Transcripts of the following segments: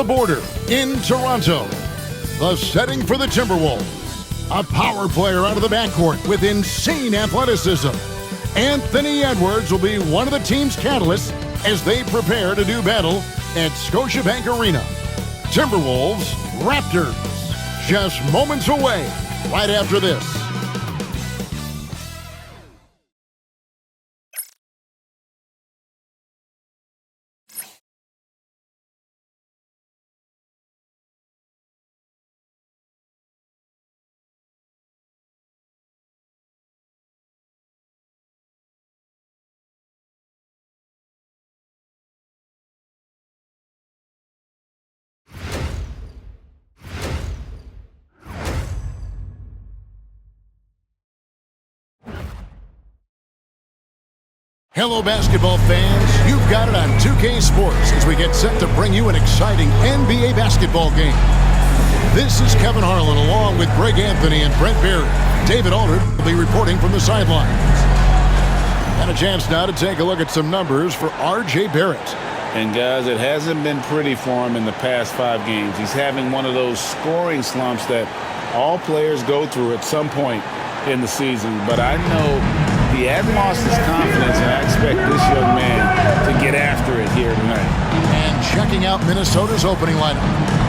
the border in Toronto. The setting for the Timberwolves. A power player out of the backcourt with insane athleticism. Anthony Edwards will be one of the team's catalysts as they prepare to do battle at Scotiabank Arena. Timberwolves, Raptors, just moments away right after this. Hello, basketball fans. You've got it on 2K Sports as we get set to bring you an exciting NBA basketball game. This is Kevin Harlan along with Greg Anthony and Brent Barry. David Aldridge will be reporting from the sidelines. And a chance now to take a look at some numbers for R.J. Barrett. And guys, it hasn't been pretty for him in the past 5 games. He's having one of those scoring slumps that all players go through at some point in the season. But I know he hasn't lost his confidence, and I expect this young man to get after it here tonight. And checking out Minnesota's opening lineup.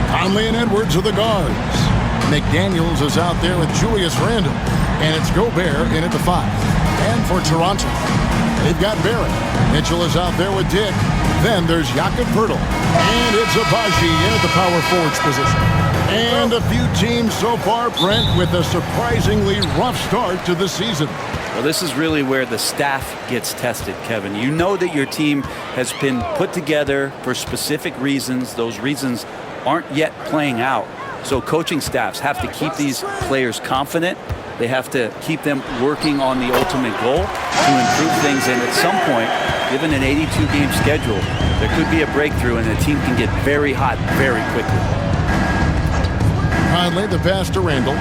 Conley and Edwards are the guards. McDaniels is out there with Julius Randle. And it's Gobert in at the 5. And for Toronto, they've got Barrett. Mitchell is out there with Dick. Then there's Jakob Poeltl. And it's Agbaji in at the power forwards position. And a few teams so far, Brent, with a surprisingly rough start to the season. Well, this is really where the staff gets tested, Kevin. You know that your team has been put together for specific reasons. Those reasons aren't yet playing out. So coaching staffs have to keep these players confident. They have to keep them working on the ultimate goal to improve things. And at some point, given an 82-game schedule, there could be a breakthrough and the team can get very hot very quickly. Conley, the pass to Randle.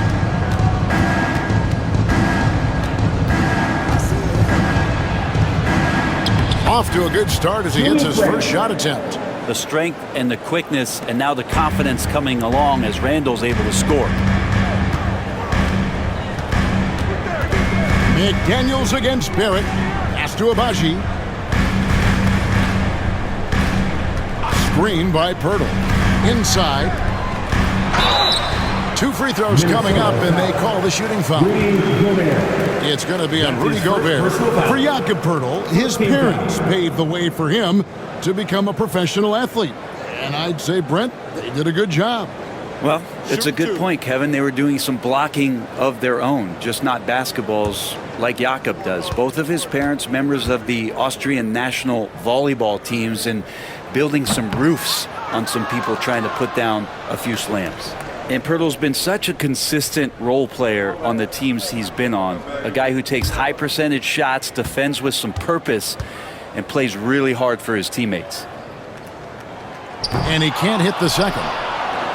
Off to a good start as he hits his first shot attempt. The strength and the quickness and now the confidence coming along as Randle's able to score. McDaniels against Barrett. Pass to Agbaji. Screen by Poeltl. Inside. 2 free throws coming up, and they call the shooting foul. It's going to be on Rudy Gobert. For Jakob Poeltl, his parents paved the way for him to become a professional athlete. And I'd say, Brent, they did a good job. Well, it's a good point, Kevin. They were doing some blocking of their own, just not basketballs like Jakob does. Both of his parents, members of the Austrian national volleyball teams, and building some roofs on some people trying to put down a few slams. And Poeltl's been such a consistent role player on the teams he's been on. A guy who takes high percentage shots, defends with some purpose, and plays really hard for his teammates. And he can't hit the second.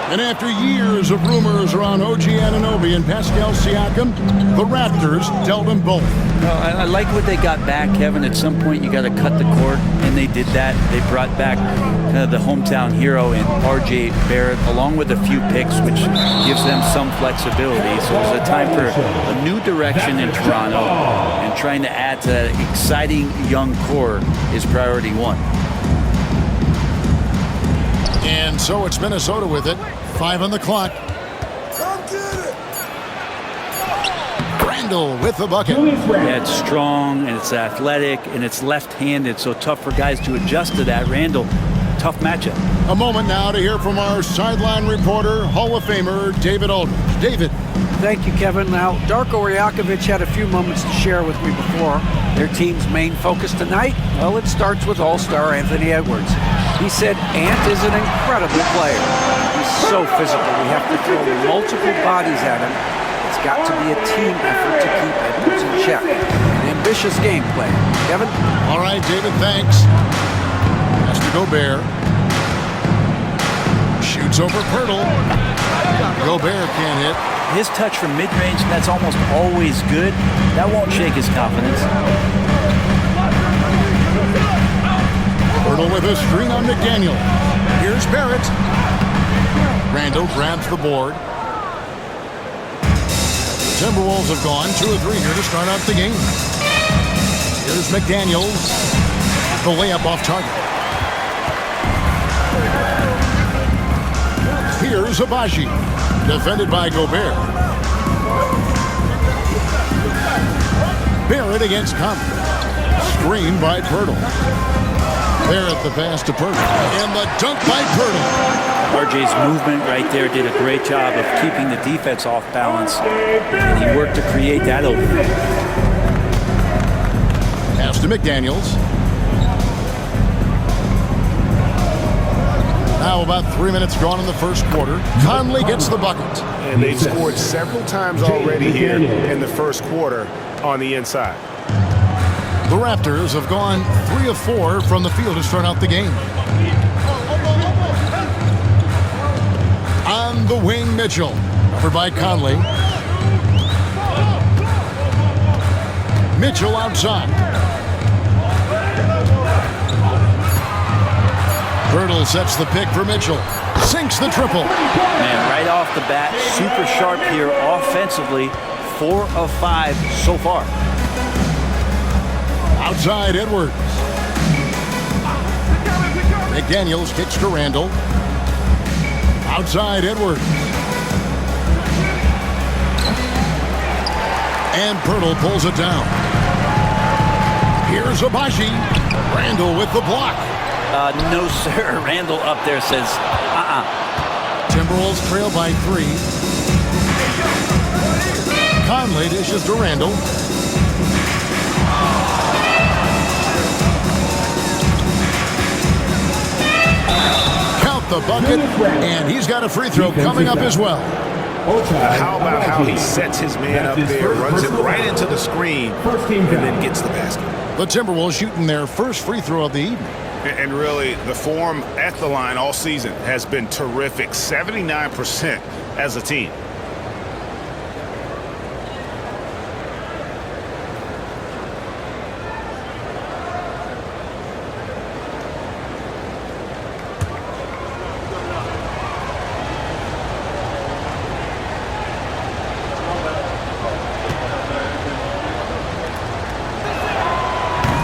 And after years of rumors around OG Anunoby and Pascal Siakam, the Raptors dealt them both. Well, I like what they got back, Kevin. At some point, you got to cut the cord, and they did that. They brought back kind of the hometown hero in R.J. Barrett, along with a few picks, which gives them some flexibility. So it's a time for a new direction in Toronto, and trying to add to that exciting young core is priority 1. And so it's Minnesota with it. 5 on the clock. Randle with the bucket. Yeah, it's strong, and it's athletic, and it's left-handed, so tough for guys to adjust to that. Randle, tough matchup. A moment now to hear from our sideline reporter, Hall of Famer David Aldridge. David. Thank you, Kevin. Now, Darko Rajakovic had a few moments to share with me before. Their team's main focus tonight, well, it starts with All-Star Anthony Edwards. He said Ant is an incredible player. He's so physical. We have to throw multiple bodies at him. It's got to be a team effort to keep Edwards in check. An ambitious game plan. Kevin? All right, David, thanks. Has to Gobert. Shoots over Poeltl. Gobert can't hit. His touch from mid-range, that's almost always good. That won't shake his confidence. Poeltl with a string on McDaniel. Here's Barrett. Randall grabs the board. Timberwolves have gone 2 of 3 here to start out the game. Here's McDaniels. The layup off target. Here's Abaji. Defended by Gobert. Barrett against Conley. Screen by Pirtle. Barrett the pass to Pirtle. And the dunk by Pirtle. RJ's movement right there did a great job of keeping the defense off balance. And he worked to create that opening. Pass to McDaniels. Now about 3 minutes gone in the first quarter. Conley gets the bucket. And they've scored several times already here in the first quarter on the inside. The Raptors have gone 3 of 4 from the field to start out the game. On the wing, Mitchell. Covered by Conley. Mitchell outside. Pirtle sets the pick for Mitchell. Sinks the triple. Man, right off the bat, super sharp here offensively. 4 of 5 so far. Outside Edwards. McDaniels kicks to Randall. Outside Edwards. And Pirtle pulls it down. Here's Abaji. Randall with the block. No, sir. Randall up there says, Timberwolves trail by 3. Conley dishes to Randall. Count the bucket, and he's got a free throw coming up as well. How about how he sets his man up there, runs it right into the screen, and then gets the basket. The Timberwolves shooting their first free throw of the evening. And really, the form at the line all season has been terrific. 79% as a team.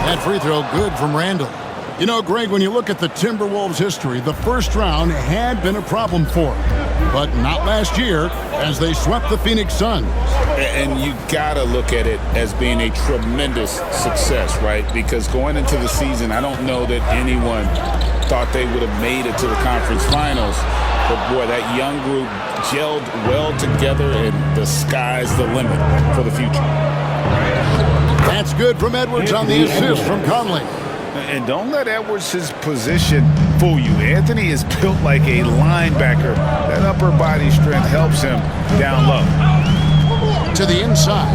That free throw good from Randall. You know, Greg, when you look at the Timberwolves' history, the first round had been a problem for them. But not last year, as they swept the Phoenix Suns. And you got to look at it as being a tremendous success, right? Because going into the season, I don't know that anyone thought they would have made it to the conference finals. But, boy, that young group gelled well together, and the sky's the limit for the future. That's good from Edwards on the assist from Conley. And don't let Edwards' position fool you. Anthony is built like a linebacker. That upper body strength helps him down low. To the inside.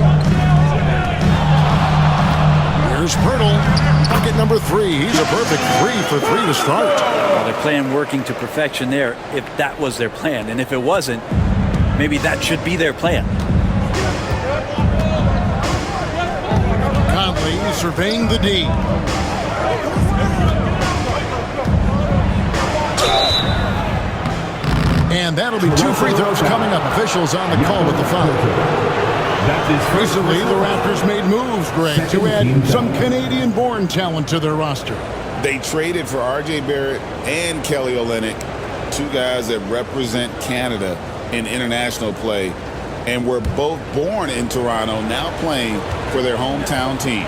Here's Pirtle. Bucket number 3. He's a perfect 3 for 3 to start. Well, their plan working to perfection there, if that was their plan. And if it wasn't, maybe that should be their plan. Conley surveying the D. And that'll be 2 free throws coming up. Officials on the call with the foul. Recently, the Raptors made moves, Greg, to add some Canadian-born talent to their roster. They traded for R.J. Barrett and Kelly Olynyk, 2 guys that represent Canada in international play, and were both born in Toronto, now playing for their hometown team.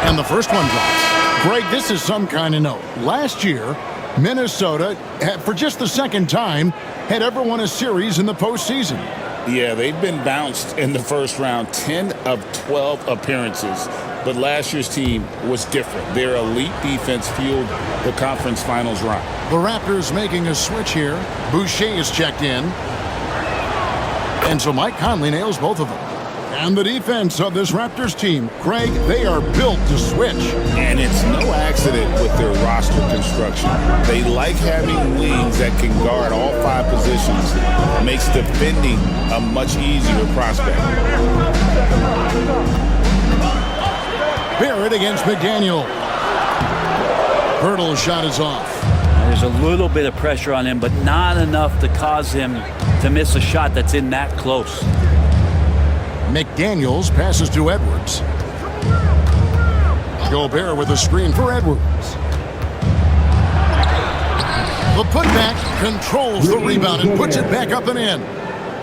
And the first one drops. Greg, this is some kind of note. Last year, Minnesota, for just the second time, had ever won a series in the postseason. Yeah, they've been bounced in the first round, 10 of 12 appearances. But last year's team was different. Their elite defense fueled the conference finals run. The Raptors making a switch here. Boucher is checked in. And so Mike Conley nails both of them. And the defense of this Raptors team, Craig, they are built to switch. And it's no accident with their roster construction. They like having wings that can guard all 5 positions. Makes defending a much easier prospect. Barrett against McDaniel. Hurdle's shot is off. There's a little bit of pressure on him, but not enough to cause him to miss a shot that's in that close. McDaniels passes to Edwards. Gobert with a screen for Edwards. The putback controls the rebound and puts it back up and in.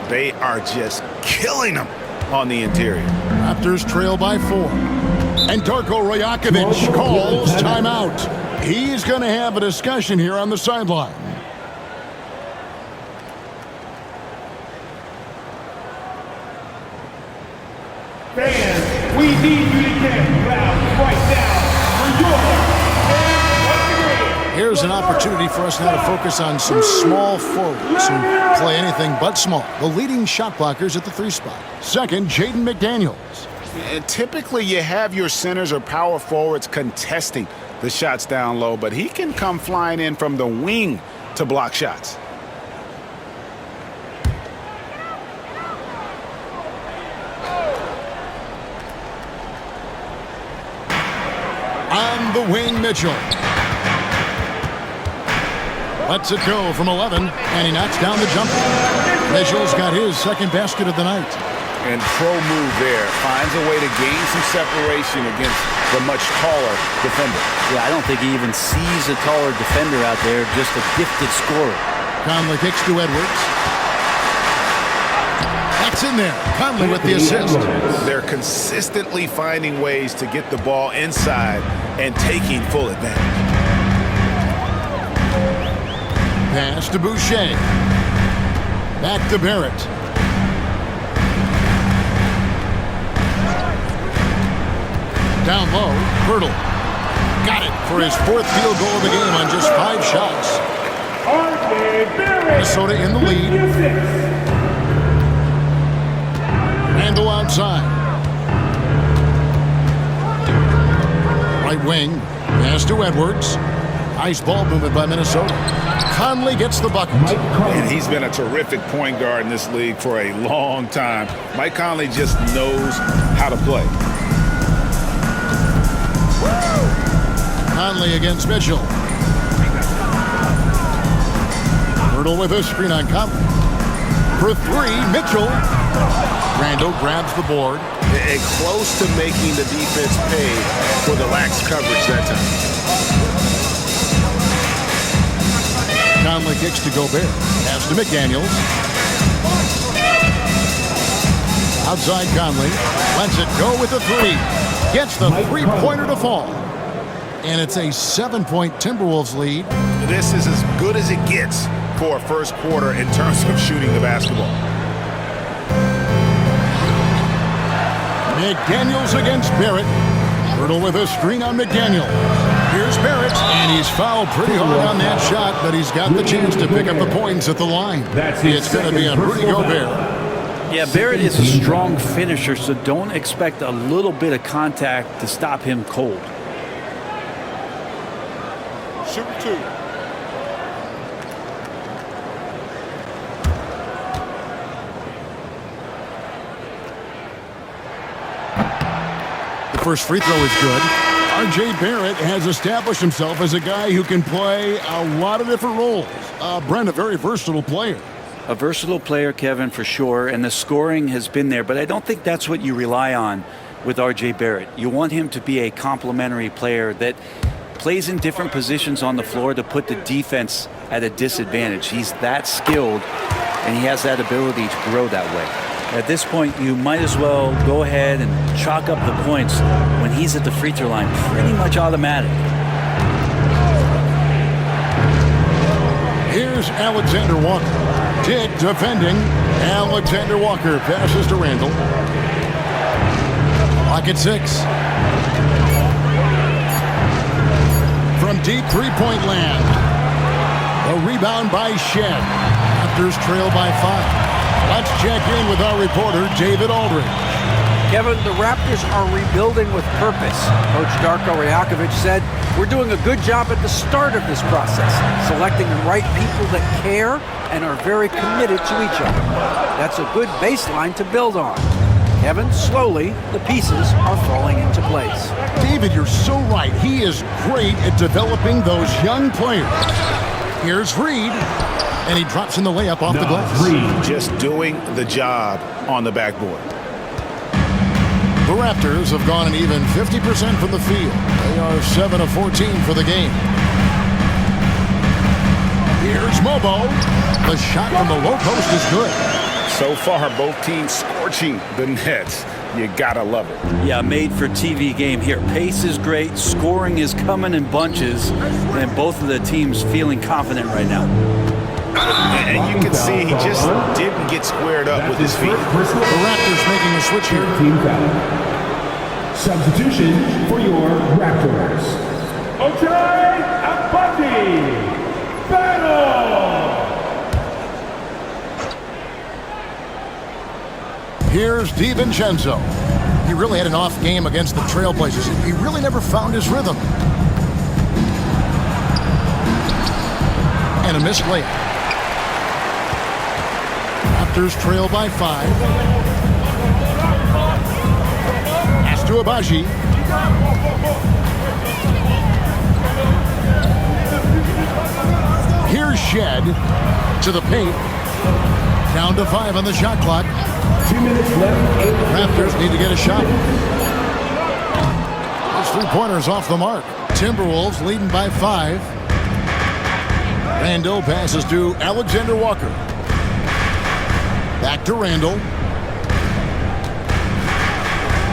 They are just killing them on the interior. Raptors trail by 4. And Darko Rajakovic calls timeout. He's going to have a discussion here on the sideline. Fans, we need you to get loud right now. Here's an opportunity for us now to focus on some small forwards who play anything but small. The leading shot blockers at the 3 spot. Second, Jaden McDaniels. And typically you have your centers or power forwards contesting the shots down low, but he can come flying in from the wing to block shots. On the wing, Mitchell. Lets it go from 11, and he knocks down the jumper. Mitchell's got his second basket of the night. And pro move there. Finds a way to gain some separation against the much taller defender. Yeah, I don't think he even sees a taller defender out there, just a gifted scorer. Conley kicks to Edwards. That's in there. Conley with the assist. They're consistently finding ways to get the ball inside and taking full advantage. Pass to Boucher. Back to Barrett. Down low, Hurdle. Got it for his 4th field goal of the game on just 5 shots. Minnesota in the lead. Randle outside. Right wing. Pass to Edwards. Nice ball movement by Minnesota. Conley gets the bucket. And he's been a terrific point guard in this league for a long time. Mike Conley just knows how to play. Conley against Mitchell. Hurdle with a screen on Conley. For 3, Mitchell. Randle grabs the board. And close to making the defense pay for the lax coverage that time. Conley kicks to Gobert. Pass to McDaniels. Outside Conley. Lets it go with the 3. Gets the 3-pointer to fall. And it's a 7-point Timberwolves lead. This is as good as it gets for a first quarter in terms of shooting the basketball. McDaniels against Barrett. Hurdle with a screen on McDaniel. Here's Barrett, and he's fouled pretty hard on that shot, but he's got the chance to pick up the points at the line. It's going to be on Rudy Gobert. Yeah, Barrett is a strong finisher, so don't expect a little bit of contact to stop him cold. Shoot 2. The first free throw is good. R.J. Barrett has established himself as a guy who can play a lot of different roles. Brent, a very versatile player. A versatile player, Kevin, for sure, and the scoring has been there, but I don't think that's what you rely on with R.J. Barrett. You want him to be a complementary player that plays in different positions on the floor to put the defense at a disadvantage. He's that skilled, and he has that ability to grow that way. At this point, you might as well go ahead and chalk up the points when he's at the free throw line. Pretty much automatic. Here's Alexander Walker. Dick defending. Alexander Walker passes to Randle. Clock at 6. From deep three-point land. A rebound by Shed. Raptors trail by 5. Let's check in with our reporter, David Aldridge. Kevin, the Raptors are rebuilding with purpose. Coach Darko Rajakovic said, "We're doing a good job at the start of this process, selecting the right people that care and are very committed to each other." That's a good baseline to build on. Kevin, slowly, the pieces are falling into place. David, you're so right. He is great at developing those young players. Here's Reed, and he drops in the layup off the glass. Just doing the job on the backboard. The Raptors have gone an even 50% from the field. They are 7 of 14 for the game. Here's Mobo. The shot from the low post is good. So far, both teams scorching the Nets. You gotta love it. Yeah, made for TV game here. Pace is great, scoring is coming in bunches, and both of the teams feeling confident right now. And you can see he just didn't get squared up with his feet. The Raptors making a switch here. Team foul. Substitution for your Raptors. Ochai Agbaji. Battle. Here's DiVincenzo. He really had an off game against the Trailblazers. He really never found his rhythm. And a missed layup. Raptors trail by 5. Pass to Agbaji. Here's Shed to the paint. Down to 5 on the shot clock. 2 minutes left. Raptors need to get a shot. Those 3-pointers off the mark. Timberwolves leading by 5. Randall passes to Alexander Walker. Back to Randall.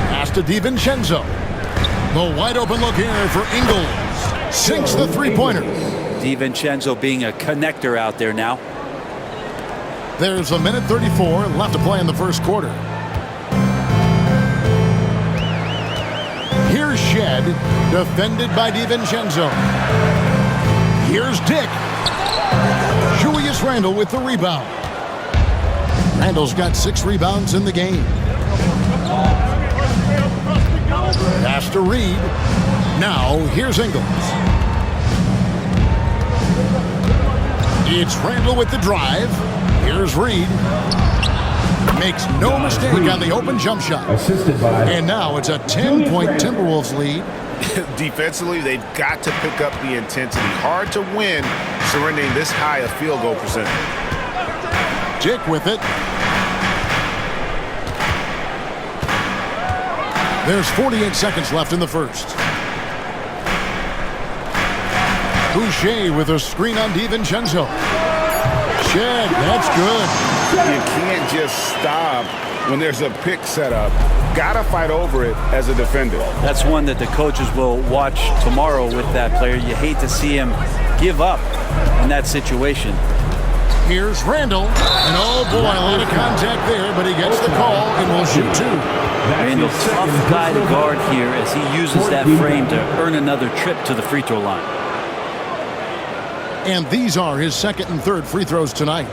Pass to DiVincenzo. The wide open look here for Ingles. Sinks the 3-pointer. DiVincenzo being a connector out there now. There's a minute 34 left to play in the first quarter. Here's Shed, defended by DiVincenzo. Here's Dick. Julius Randle with the rebound. Randle's got 6 rebounds in the game. Pass to Reed. Now, here's Ingles. It's Randle with the drive. Here's Reed. Makes no mistake on the open jump shot. Assisted by. And now it's a 10-point Timberwolves lead. Defensively, they've got to pick up the intensity. Hard to win surrendering this high a field goal percentage. Dick with it. There's 48 seconds left in the first. Boucher with a screen on DiVincenzo. Shed, that's good. You can't just stop when there's a pick set up. Gotta fight over it as a defender. That's one that the coaches will watch tomorrow with that player. You hate to see him give up in that situation. Here's Randall. And oh boy, a lot of contact there, but he gets the call and will shoot 2. Randall, tough guy to guard here as he uses that frame to earn another trip to the free throw line. And these are his second and third free throws tonight.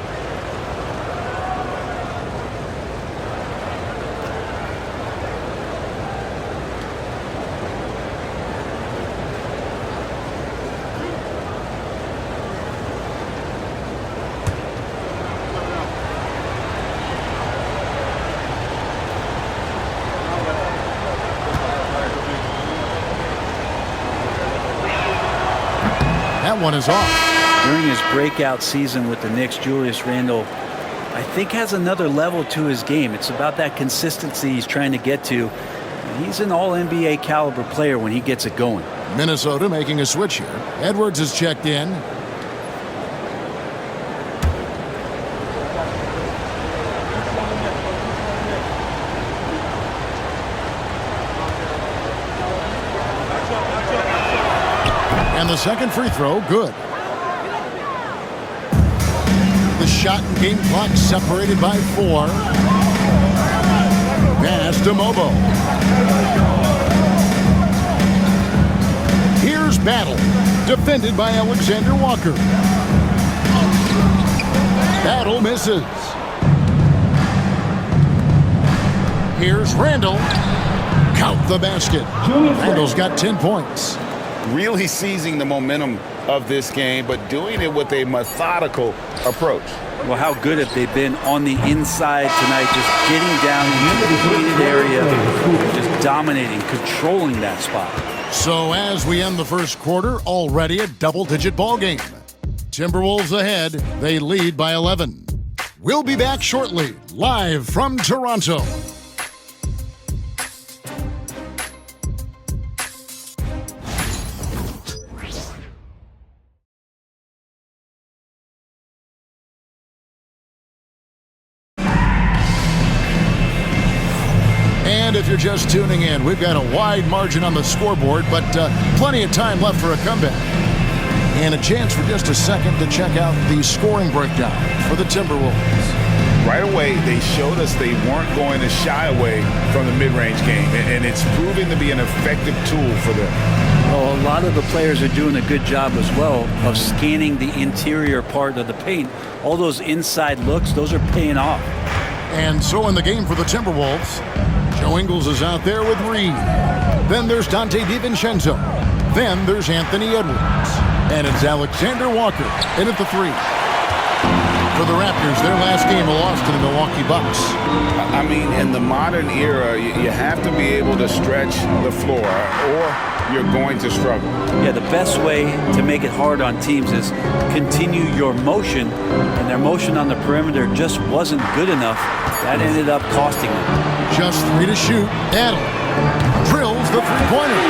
That one is off. During his breakout season with the Knicks, Julius Randle, I think, has another level to his game. It's about that consistency he's trying to get to. He's an all-NBA caliber player when he gets it going. Minnesota making a switch here. Edwards is checked in. And the second free throw, good. The shot and game clock separated by 4. Pass to Mobo. Here's Battle, defended by Alexander Walker. Battle misses. Here's Randall. Count the basket. Randall's got 10 points. Really seizing the momentum of this game, but doing it with a methodical approach. Well, how good have they been on the inside tonight, just getting down into the heated area, and just dominating, controlling that spot. So as we end the first quarter, already a double-digit ball game. Timberwolves ahead. They lead by 11. We'll be back shortly, live from Toronto. And if you're just tuning in, we've got a wide margin on the scoreboard, but plenty of time left for a comeback. And a chance for just a second to check out the scoring breakdown for the Timberwolves. Right away, they showed us they weren't going to shy away from the mid-range game, and it's proving to be an effective tool for them. Well, a lot of the players are doing a good job as well of scanning the interior part of the paint. All those inside looks, those are paying off. And so in the game for the Timberwolves, Joe Ingles is out there with Reed. Then there's Dante DiVincenzo. Then there's Anthony Edwards. And it's Alexander Walker in at the 3. For the Raptors, their last game a loss to the Milwaukee Bucks. I mean, in the modern era, you have to be able to stretch the floor or you're going to struggle. Yeah, the best way to make it hard on teams is continue your motion, and their motion on the perimeter just wasn't good enough. That ended up costing them. Just 3 to shoot. Battle drills the three-pointer.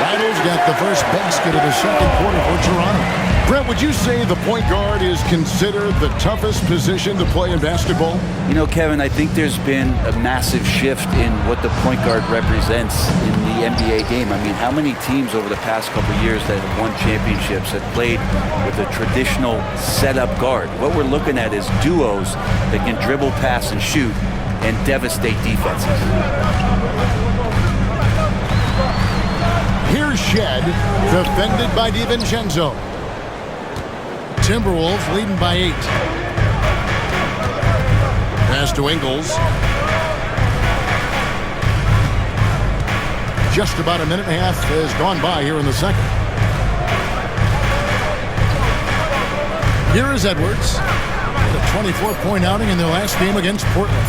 Battle's got the first basket of the second quarter for Toronto. Brett, would you say the point guard is considered the toughest position to play in basketball? You know, Kevin, I think there's been a massive shift in what the point guard represents in the NBA game. I mean, how many teams over the past couple of years that have won championships have played with a traditional setup guard? What we're looking at is duos that can dribble, pass, and shoot and devastate defenses. Here's Shed, defended by DiVincenzo. Timberwolves leading by 8. Pass to Ingles. Just about a minute and a half has gone by here in the second. Here is Edwards. A 24-point outing in their last game against Portland.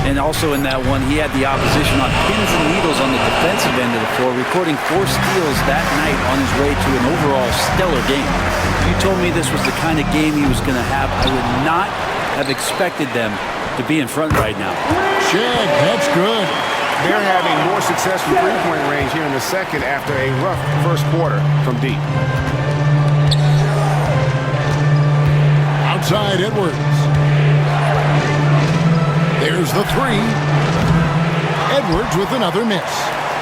And also in that one, he had the opposition on pins and needles on the defensive end of the floor, recording 4 steals that night on his way to an overall stellar game. If you told me this was the kind of game he was going to have, I would not have expected them to be in front right now. Shed, that's good. They're having more success from three-point range here in the second after a rough first quarter from deep. Outside Edwards. There's the 3. Edwards with another miss.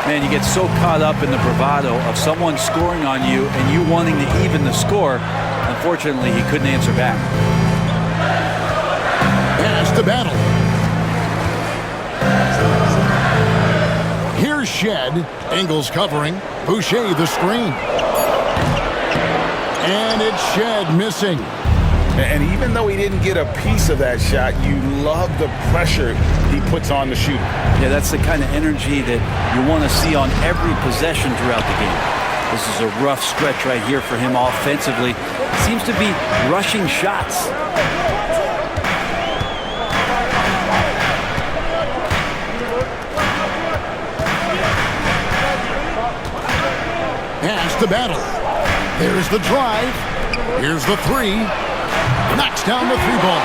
Man, you get so caught up in the bravado of someone scoring on you and you wanting to even the score. Unfortunately, he couldn't answer back. Pass to Battle. Here's Shed. Ingles covering. Boucher the screen. And it's Shed missing. And even though he didn't get a piece of that shot, you love the pressure he puts on the shooter. Yeah, that's the kind of energy that you want to see on every possession throughout the game. This is a rough stretch right here for him offensively. Seems to be rushing shots. Pass to Battle. There's the drive. Here's the 3. Knocks down the 3-ball.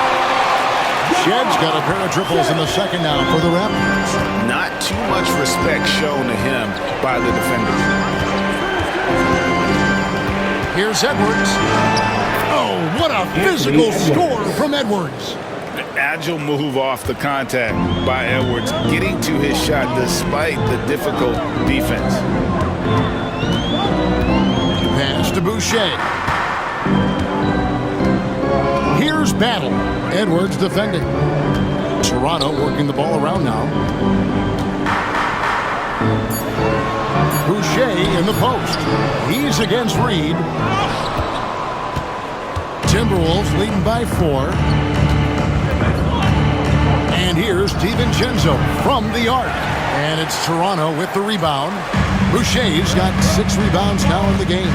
Shed's got a pair of triples in the second now for the Raptors. Not too much respect shown to him by the defenders. Here's Edwards. Oh, what a physical score from Edwards. The agile move off the contact by Edwards, getting to his shot despite the difficult defense. Pass to Boucher. Here's Battle. Edwards defending. Toronto working the ball around now. Boucher in the post. He's against Reed. Timberwolves leading by 4. And here's DiVincenzo from the arc. And it's Toronto with the rebound. Boucher's got 6 rebounds now in the game.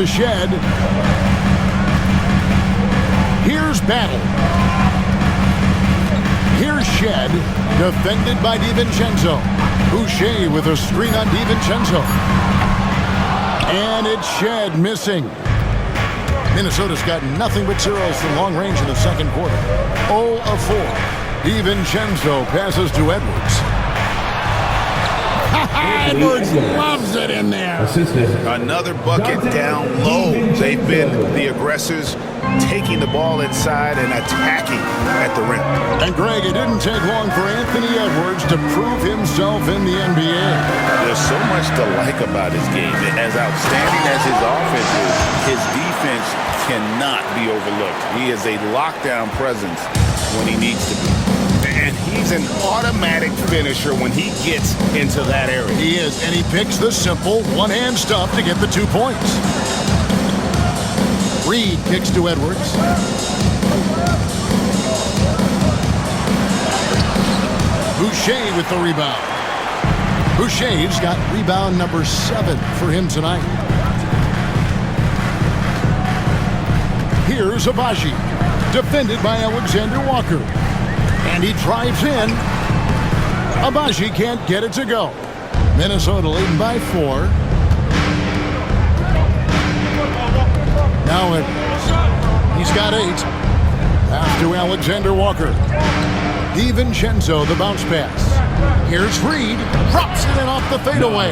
to Shed. Here's Battle. Here's Shed, defended by DiVincenzo. Boucher with a screen on DiVincenzo. And it's Shed missing. Minnesota's got nothing but zeros from long range in the second quarter. 0 of 4. DiVincenzo passes to Edwards. Edwards loves it in there. Another bucket down low. They've been the aggressors, taking the ball inside and attacking at the rim. And Greg, it didn't take long for Anthony Edwards to prove himself in the NBA. There's so much to like about his game. As outstanding as his offense is, his defense cannot be overlooked. He is a lockdown presence when he needs to be. And he's an automatic finisher when he gets into that area. He is, and he picks the simple one-hand stuff to get the 2 points. Reed kicks to Edwards. Boucher with the rebound. Boucher's got rebound number 7 for him tonight. Here's Abaji, defended by Alexander Walker. And he drives in. Abaji can't get it to go. Minnesota leading by 4. Now Edwards. He's got 8. Pass to Alexander Walker. DiVincenzo, the bounce pass. Here's Reed. Drops it in off the fadeaway.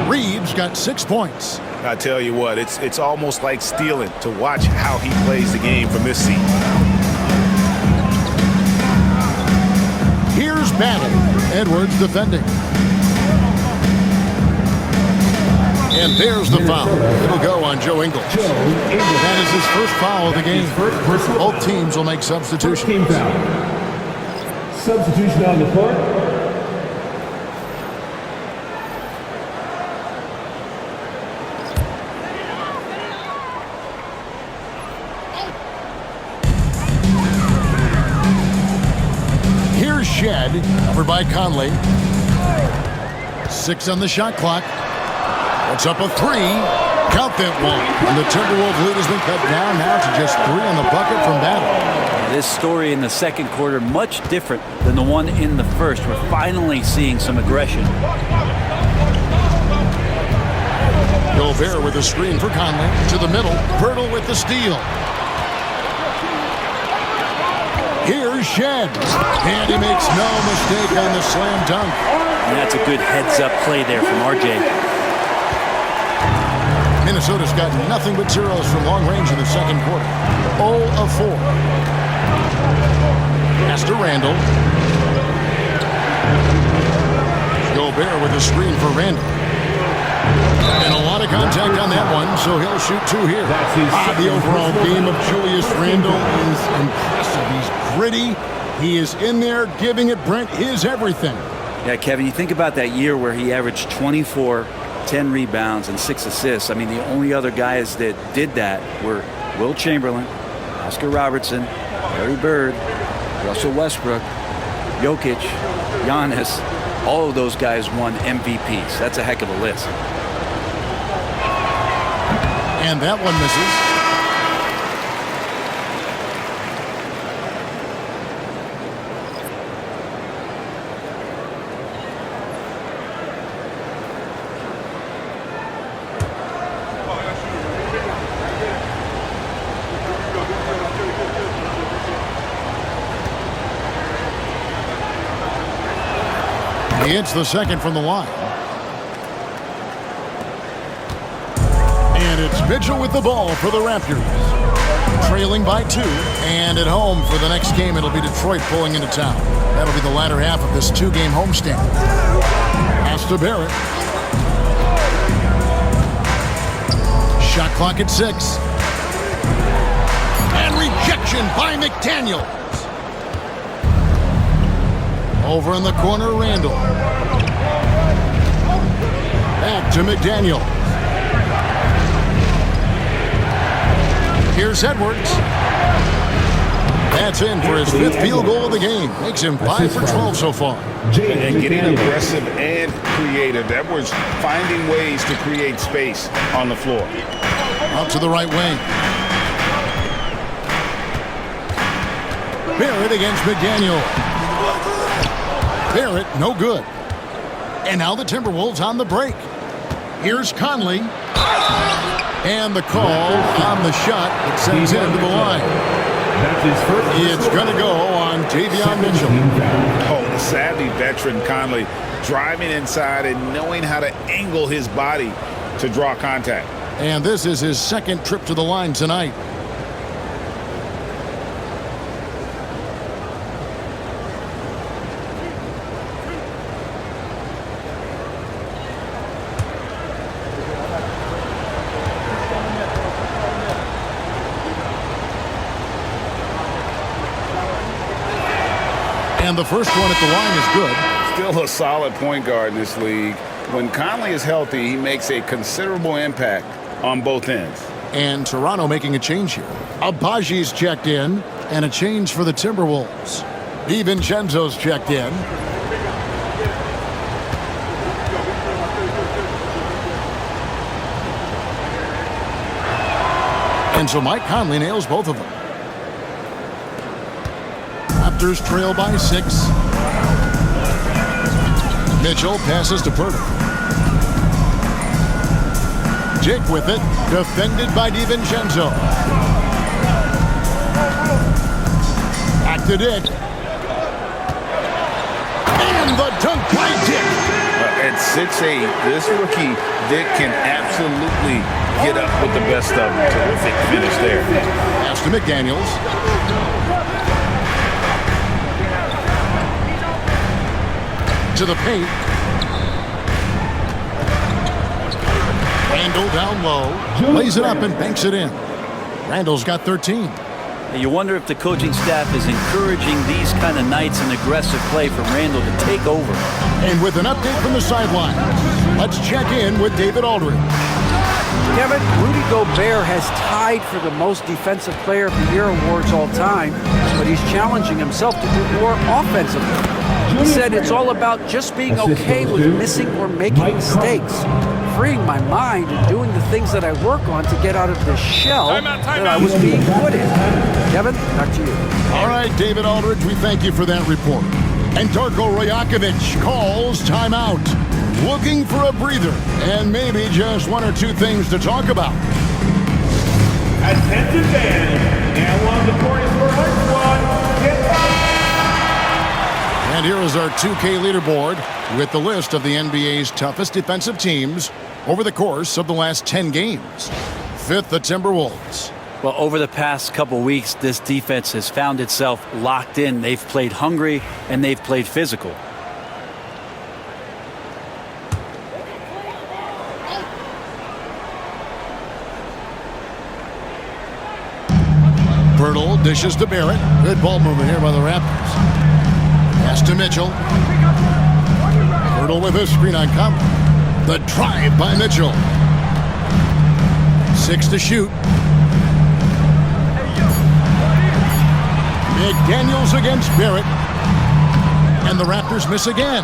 Reed's got 6 points. I tell you what, it's almost like stealing to watch how he plays the game from this seat. Here's Battle. Edwards defending. And there's the foul. It'll go on Joe Ingles. That is his first foul of the game. Both teams will make substitutions. Team foul. Substitution on the court. Here's Shed, covered by Conley. 6 on the shot clock. It's up a 3. Count that one. And the Timberwolves lead has been cut down now to just 3 on the bucket from Battle. This story in the second quarter much different than the one in the first. We're finally seeing some aggression. Gobert with a screen for Conley. To the middle. Pirtle with the steal. Here's Shed. And he makes no mistake on the slam dunk. And that's a good heads-up play there from RJ. Minnesota's got nothing but zeros from long range in the second quarter. 0 of 4. Pass to Randall. Gobert with a screen for Randall. And a lot of contact on that one, so he'll shoot 2 here. The overall game of Julius Randall is impressive. He's gritty. He is in there giving it, Brent, his everything. Yeah, Kevin, you think about that year where he averaged 24, 10 rebounds, and 6 assists. I mean, the only other guys that did that were Will Chamberlain, Oscar Robertson, Larry Bird, Russell Westbrook, Jokic, Giannis. All of those guys won MVPs. That's a heck of a list. And that one misses. He hits the second from the line. And it's Mitchell with the ball for the Raptors. Trailing by 2. And at home for the next game, it'll be Detroit pulling into town. That'll be the latter half of this 2-game homestand. Pass to Barrett. Shot clock at 6. And rejection by McDaniel. Over in the corner, Randall. Back to McDaniel. Here's Edwards. That's in for his 5th field goal of the game. Makes him 5 for 12 so far. And getting aggressive and creative. Edwards finding ways to create space on the floor. Out to the right wing. Barrett against McDaniel. Barrett, no good. And now the Timberwolves on the break. Here's Conley. And the call on the shot that sends him to the line. It's going to go on Davion Mitchell. Oh, the savvy veteran Conley driving inside and knowing how to angle his body to draw contact. And this is his second trip to the line tonight. And the first one at the line is good. Still a solid point guard in this league. When Conley is healthy, he makes a considerable impact on both ends. And Toronto making a change here. Abaji's checked in, and a change for the Timberwolves. DiVincenzo's checked in. And so Mike Conley nails both of them. Raptors trail by 6. Mitchell passes to Pirtle. Dick with it, defended by DiVincenzo. Back to Dick. And the dunk by Dick. At 6'8", this rookie, Dick, can absolutely get up with the best of them. Terrific finish there. Pass to McDaniels. To the paint. Randall down low. Lays it up and banks it in. Randall's got 13. You wonder if the coaching staff is encouraging these kind of nights and aggressive play from Randall to take over. And with an update from the sideline, let's check in with David Aldridge. Kevin, Rudy Gobert has tied for the most defensive player of the year awards all time, but he's challenging himself to do more offensively. He said it's all about just being okay with missing or making mistakes, freeing my mind and doing the things that I work on to get out of the shell that I was being put in. Kevin, back to you. All right, David Aldridge, we thank you for that report. And Darko Rajakovic calls timeout, looking for a breather and maybe just one or two things to talk about. Attention fans, and one of the court is for our squad. Get back! And here is our 2K leaderboard with the list of the NBA's toughest defensive teams over the course of the last 10 games. 5th, the Timberwolves. Well, over the past couple weeks, this defense has found itself locked in. They've played hungry and they've played physical. Pirtle dishes to Barrett. Good ball movement here by the Raptors. Pass to Mitchell. Pirtle with a screen on Conley. The drive by Mitchell. 6 to shoot. McDaniels against Barrett. And the Raptors miss again.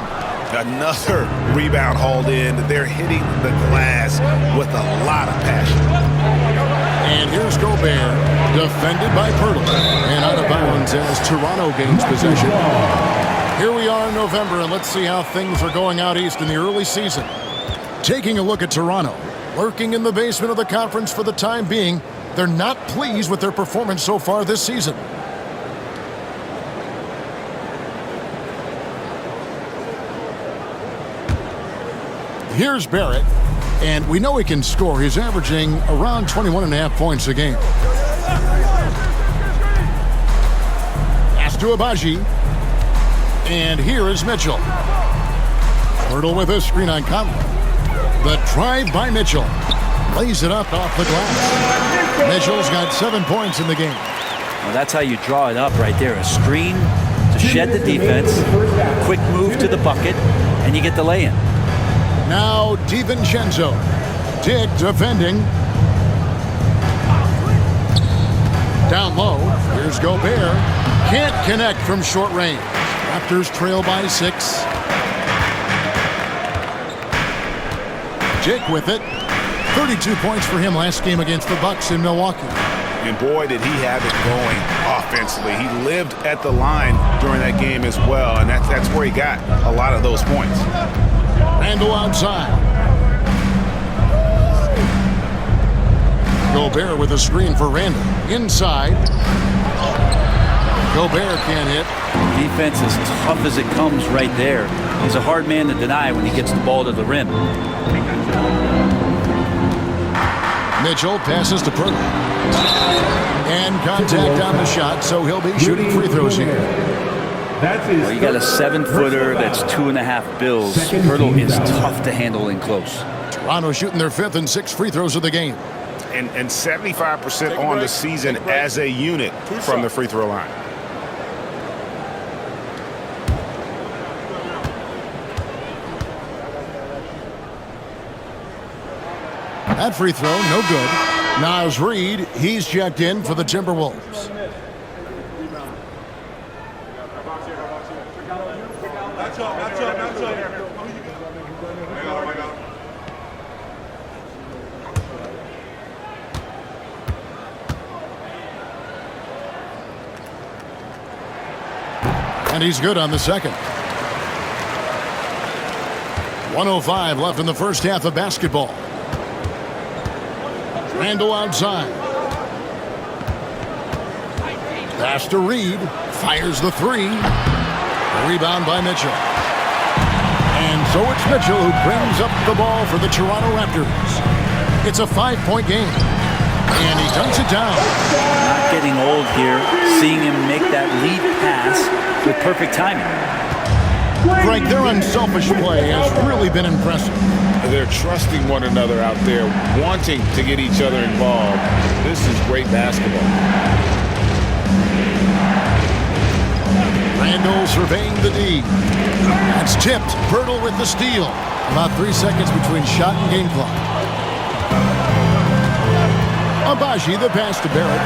Another rebound hauled in. They're hitting the glass with a lot of passion. And here's Gobert, defended by Pirtle. And out of bounds as Toronto gains possession. Here we are in November, and let's see how things are going out east in the early season. Taking a look at Toronto, lurking in the basement of the conference for the time being. They're not pleased with their performance so far this season. Here's Barrett, and we know he can score. He's averaging around 21.5 points a game. Pass to Abaji, and here is Mitchell. Pirtle with a screen on Conley. The drive by Mitchell. Lays it up off the glass. Mitchell's got 7 points in the game. Well, that's how you draw it up right there. A screen to shed the defense, quick move to the bucket, and you get the lay-in. Now DiVincenzo. Dick defending. Down low. Here's Gobert. Can't connect from short range. Raptors trail by 6. Dick with it. 32 points for him last game against the Bucks in Milwaukee. And boy, did he have it going offensively. He lived at the line during that game as well, and that's where he got a lot of those points. Randle outside. Gobert with a screen for Randle. Inside. Gobert can't hit. Defense as tough as it comes right there. He's a hard man to deny when he gets the ball to the rim. Mitchell passes to Purtle. And contact on the shot, so he'll be shooting free throws here. Well, you got a 7-footer that's 2.5 bills. Purtle is tough to handle in close. Toronto shooting their 5th and 6th free throws of the game. And 75% on the season as a unit from the free throw line. That free throw, no good. Naz Reid, he's checked in for the Timberwolves. And he's good on the second. 1:05 left in the first half of basketball. Randle outside. Pass to Reid. Fires the three. A rebound by Mitchell. And so it's Mitchell who brings up the ball for the Toronto Raptors. It's a 5-point game. And he dunks it down. Not getting old here. Seeing him make that lead pass with perfect timing. Frank, their unselfish play has really been impressive. They're trusting one another out there, wanting to get each other involved. This is great basketball. Randle surveying the D. That's tipped. Purtle with the steal. About 3 seconds between shot and game clock. Abaji the pass to Barrett.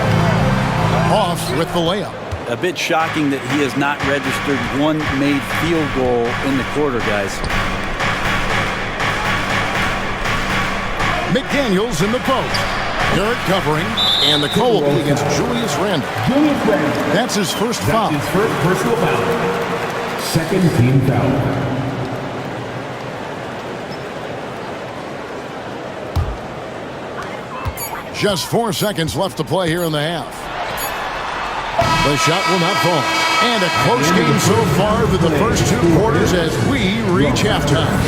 Off with the layup. A bit shocking that he has not registered one made field goal in the quarter, guys. McDaniels in the post. Garrett covering, and the call will be against Julius Randle. That's his first foul. His first personal foul. Second team foul. Just 4 seconds left to play here in the half. The shot will not fall. And a close game so far through the first 2 quarters as we reach halftime.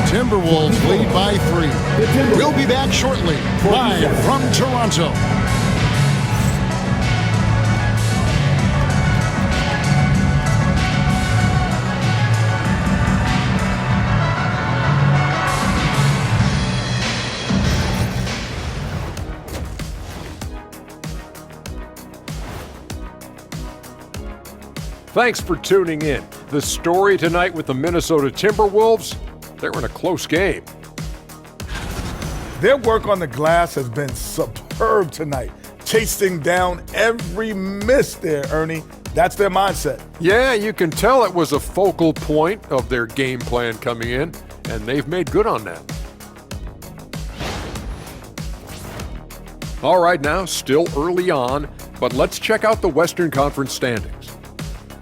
Timberwolves lead by 3. We'll be back shortly, live from Toronto. Thanks for tuning in. The story tonight with the Minnesota Timberwolves, they're in a close game. Their work on the glass has been superb tonight, chasing down every miss there, Ernie. That's their mindset. Yeah, you can tell it was a focal point of their game plan coming in, and they've made good on that. All right, now, still early on, but let's check out the Western Conference standings.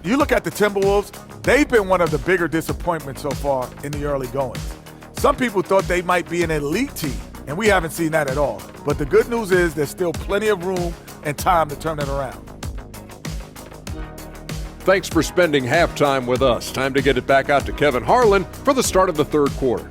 You look at the Timberwolves, they've been one of the bigger disappointments so far in the early goings. Some people thought they might be an elite team, and we haven't seen that at all. But the good news is there's still plenty of room and time to turn it around. Thanks for spending halftime with us. Time to get it back out to Kevin Harlan for the start of the third quarter.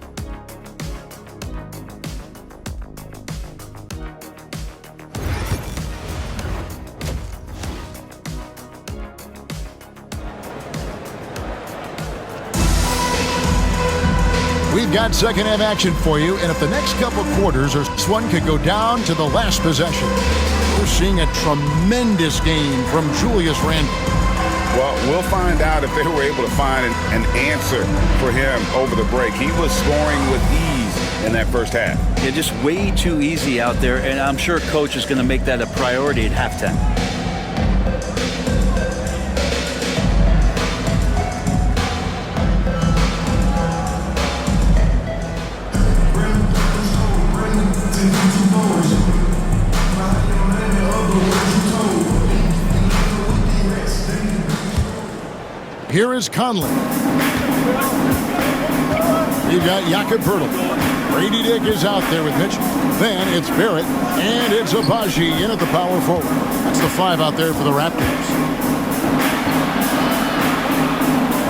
We've got second half action for you, and if the next couple quarters or this one could go down to the last possession. We're seeing a tremendous game from Julius Randle. Well, we'll find out if they were able to find an answer for him over the break. He was scoring with ease in that first half. Yeah, just way too easy out there, and I'm sure Coach is going to make that a priority at halftime. Here is Conley. You've got Jakob Poeltl. Brady Dick is out there with Mitchell. Then it's Barrett, and it's Abaji in at the power forward. That's the 5 out there for the Raptors.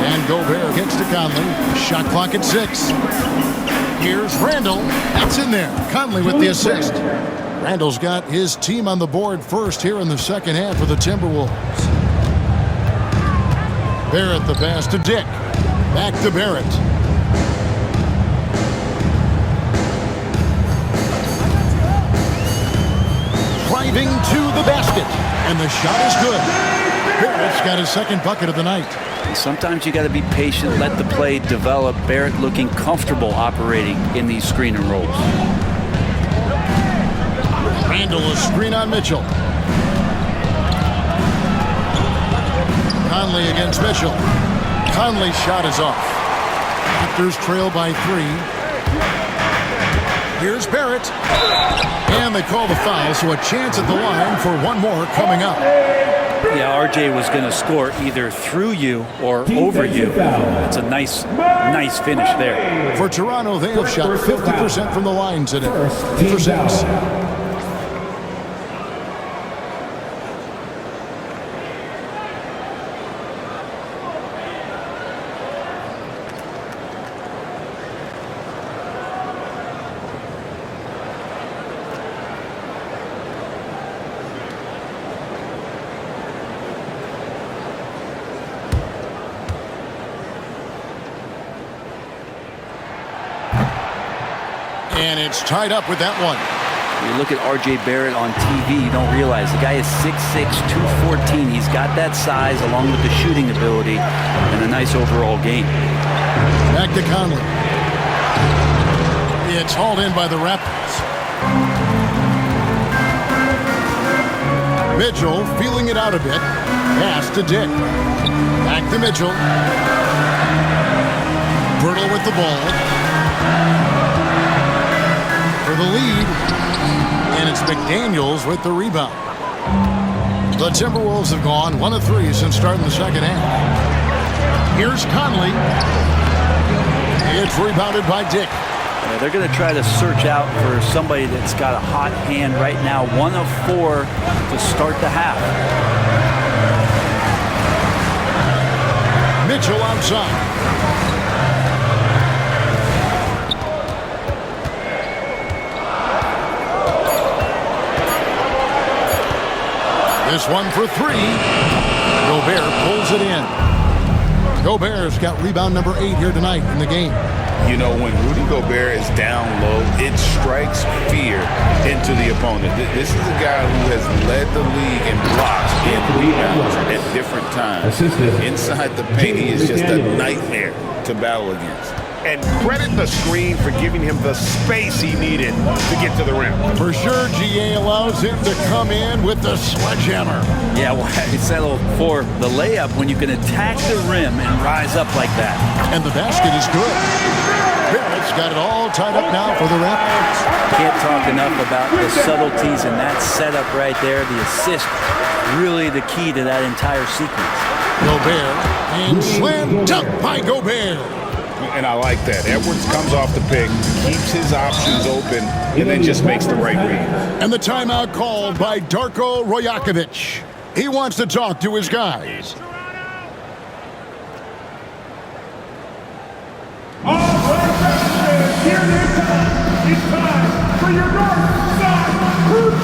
And Gobert kicks to Conley. Shot clock at 6. Here's Randall. That's in there. Conley with the assist. Randall's got his team on the board first here in the second half for the Timberwolves. Barrett the pass to Dick. Back to Barrett. Driving to the basket. And the shot is good. Barrett's got his second bucket of the night. And sometimes you got to be patient, let the play develop. Barrett looking comfortable operating in these screen and rolls. Randall a screen on Mitchell. Conley against Mitchell. Conley's shot is off. Raptors trail by 3. Here's Barrett. And they call the foul, so a chance at the line for one more coming up. Yeah, RJ was going to score either through you or over you. It's a nice finish there. For Toronto, they have shot 50% from the line today. For 6. And it's tied up with that one. You look at R.J. Barrett on TV, you don't realize the guy is 6'6", 214. He's got that size along with the shooting ability and a nice overall game. Back to Conley. It's hauled in by the Raptors. Mitchell feeling it out a bit. Pass to Dick. Back to Mitchell. Poeltl with the ball. For the lead, and it's McDaniels with the rebound. The Timberwolves have gone 1 of 3 since starting the second half. Here's Conley. It's rebounded by Dick. Yeah, they're going to try to search out for somebody that's got a hot hand right now. 1 of 4 to start the half. Mitchell outside. This one for 3. Gobert pulls it in. Gobert's got rebound number 8 here tonight in the game. You know, when Rudy Gobert is down low, it strikes fear into the opponent. This is a guy who has led the league in blocks and rebounds at different times. Inside the paint, he is just a nightmare to battle against. And credit the screen for giving him the space he needed to get to the rim. For sure, GA allows him to come in with the sledgehammer. Yeah, well, he settled for the layup when you can attack the rim and rise up like that. And the basket is good. Barrett's got it all tied up now for the Raptors. Can't talk enough about the subtleties in that setup right there. The assist, really the key to that entire sequence. Gobert, and slam dunk by Gobert. And I like that. Edwards comes off the pick, keeps his options open, and then just makes the right read. And the timeout called by Darko Rajakovic. He wants to talk to his guys. All right, Raptors, here it is. It's time for your north side cruise.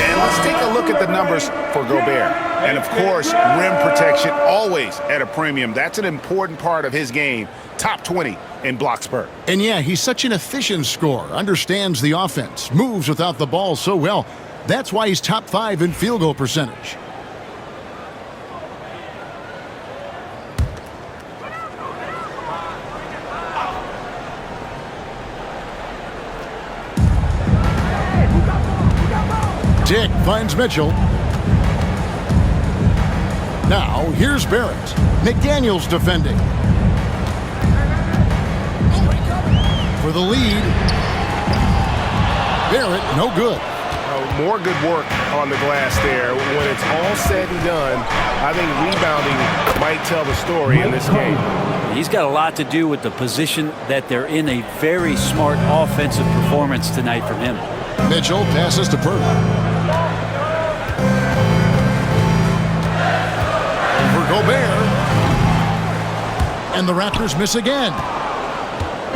And let's take a look at the numbers for Gobert. And, of course, rim protection always at a premium. That's an important part of his game. Top 20 in blocks per. And yeah, he's such an efficient scorer, understands the offense, moves without the ball so well. That's why he's top 5 in field goal percentage. Dick finds Mitchell. Now, here's Barrett. McDaniels defending. For the lead. Barrett, no good. more good work on the glass there. When it's all said and done, I think rebounding might tell the story in this game. He's got a lot to do with the position that they're in. A very smart offensive performance tonight from him. Mitchell passes to Purtle. Over Gobert. And the Raptors miss again.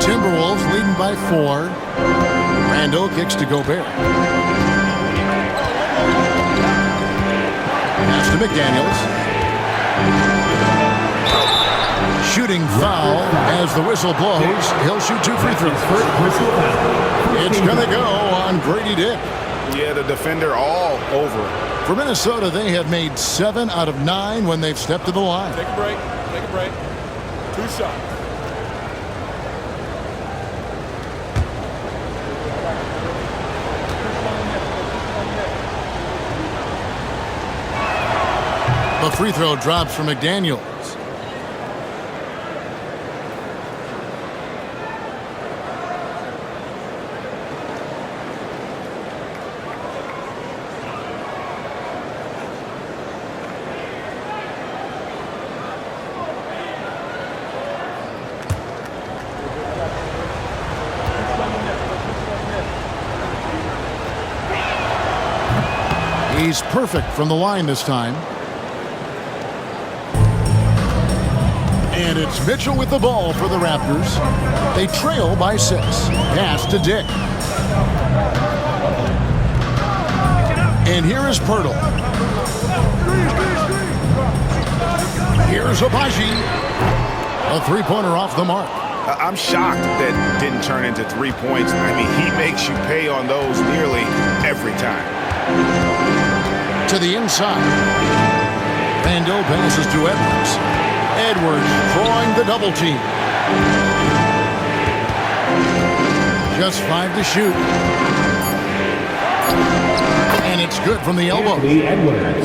Timberwolves leading by 4. Randall kicks to Gobert. Pass to McDaniels. Shooting foul as the whistle blows. He'll shoot 2 free throws. It's going to go on Grady Dick. Yeah, the defender all over. For Minnesota, they have made 7 out of 9 when they've stepped to the line. Take a break. Take a break. 2 shots. The free throw drops for McDaniels. He's perfect from the line this time. And it's Mitchell with the ball for the Raptors. They trail by 6. Pass to Dick. And here is Purtle. Here's Abaji. A 3-pointer off the mark. I'm shocked that didn't turn into 3 points. I mean, he makes you pay on those nearly every time. To the inside. Randall passes to Edwards. Edwards drawing the double team. Just 5 to shoot. And it's good from the elbow.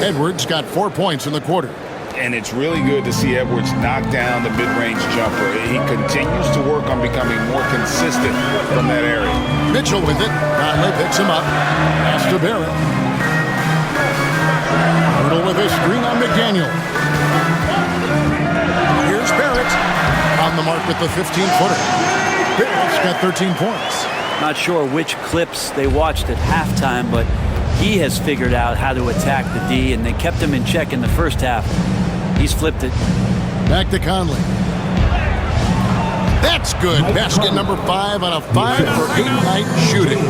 Edwards got 4 points in the quarter. And it's really good to see Edwards knock down the mid-range jumper. He continues to work on becoming more consistent from that area. Mitchell with it. Conley picks him up. Pass to Barrett. Hurdle with a screen on McDaniel. Here's Barrett on the mark with the 15-footer. Barrett's got 13 points. Not sure which clips they watched at halftime, but he has figured out how to attack the D, and they kept him in check in the first half. He's flipped it. Back to Conley. That's good. Basket number 5 on a 5-for-8 night shooting.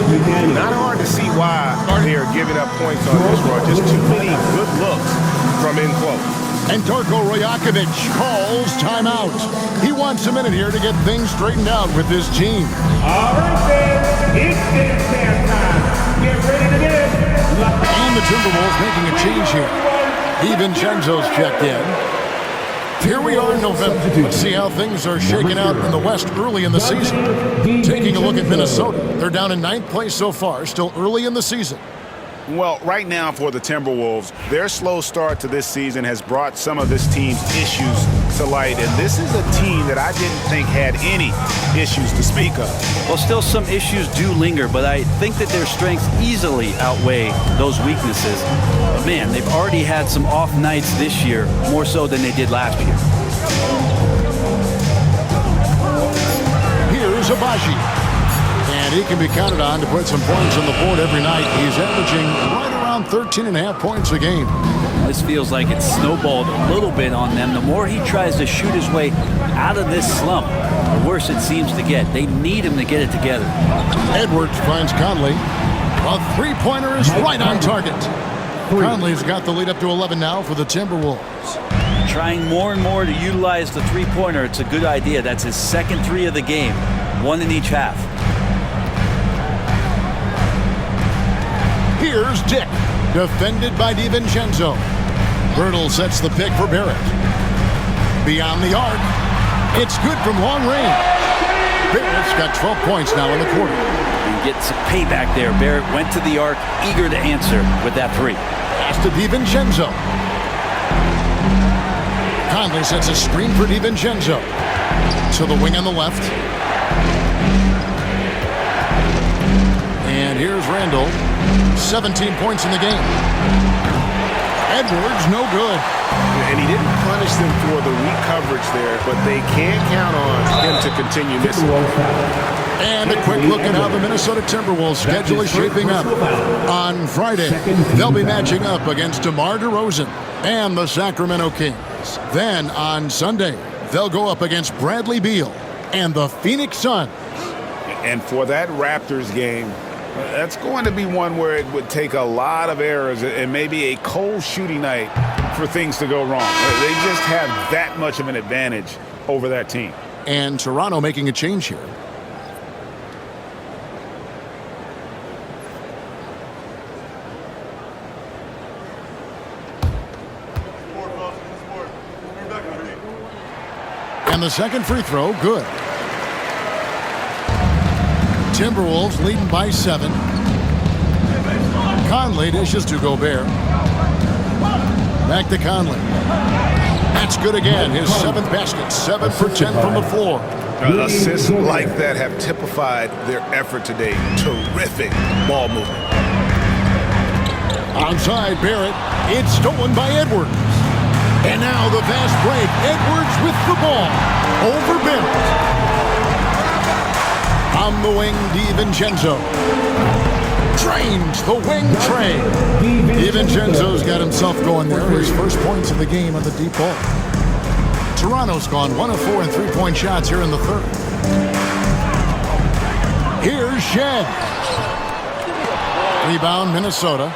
Not hard to see why they are giving up points on this run. Just too many good looks from in close. And Darko Rajakovic calls timeout. He wants a minute here to get things straightened out with his team. All right, then. It's dance time. Get ready to dance. And the Timberwolves making a change here. DiVincenzo's checked in. Here we are in November. Let's see how things are shaking out in the West early in the season. Taking a look at Minnesota. They're down in 9th place so far, still early in the season. Well, right now for the Timberwolves, their slow start to this season has brought some of this team's issues to light. And this is a team that I didn't think had any issues to speak of. Well, still some issues do linger, but I think that their strengths easily outweigh those weaknesses. But man, they've already had some off nights this year, more so than they did last year. Here's Abaji. And he can be counted on to put some points on the board every night. He's averaging right around 13.5 points a game. This feels like it's snowballed a little bit on them. The more he tries to shoot his way out of this slump, the worse it seems to get. They need him to get it together. Edwards finds Conley. A 3-pointer is right on target. Conley's got the lead up to 11 now for the Timberwolves. Trying more and more to utilize the 3-pointer. It's a good idea. That's his second 3 of the game. 1 in each half. Here's Dick, defended by DiVincenzo. Bertle sets the pick for Barrett. Beyond the arc, it's good from long range. Barrett's got 12 points now in the quarter. And gets payback there. Barrett went to the arc, eager to answer with that 3. Pass to DiVincenzo. Conley sets a screen for DiVincenzo. To the wing on the left. And here's Randall. 17 points in the game. Edwards, no good. And he didn't punish them for the weak coverage there, but they can't count on him to continue missing. And a quick look at how the Minnesota Timberwolves schedule is shaping up. On Friday, they'll be matching up against DeMar DeRozan and the Sacramento Kings. Then on Sunday, they'll go up against Bradley Beal and the Phoenix Suns. And for that Raptors game, that's going to be one where it would take a lot of errors and maybe a cold shooting night for things to go wrong. They just have that much of an advantage over that team. And Toronto making a change here. And the second free throw, good. Timberwolves leading by 7. Conley dishes to Gobert. Back to Conley. That's good again. His 7th basket. 7 for 10 from the floor. Assists like that have typified their effort today. Terrific ball movement. Onside Barrett. It's stolen by Edwards. And now the fast break. Edwards with the ball. Over Barrett. On the wing, DiVincenzo. Drains the wing train. DiVincenzo's got himself going there. His first points of the game on the deep ball. Toronto's gone 1 of 4 in three-point shots here in the third. Here's Shed. Rebound, Minnesota.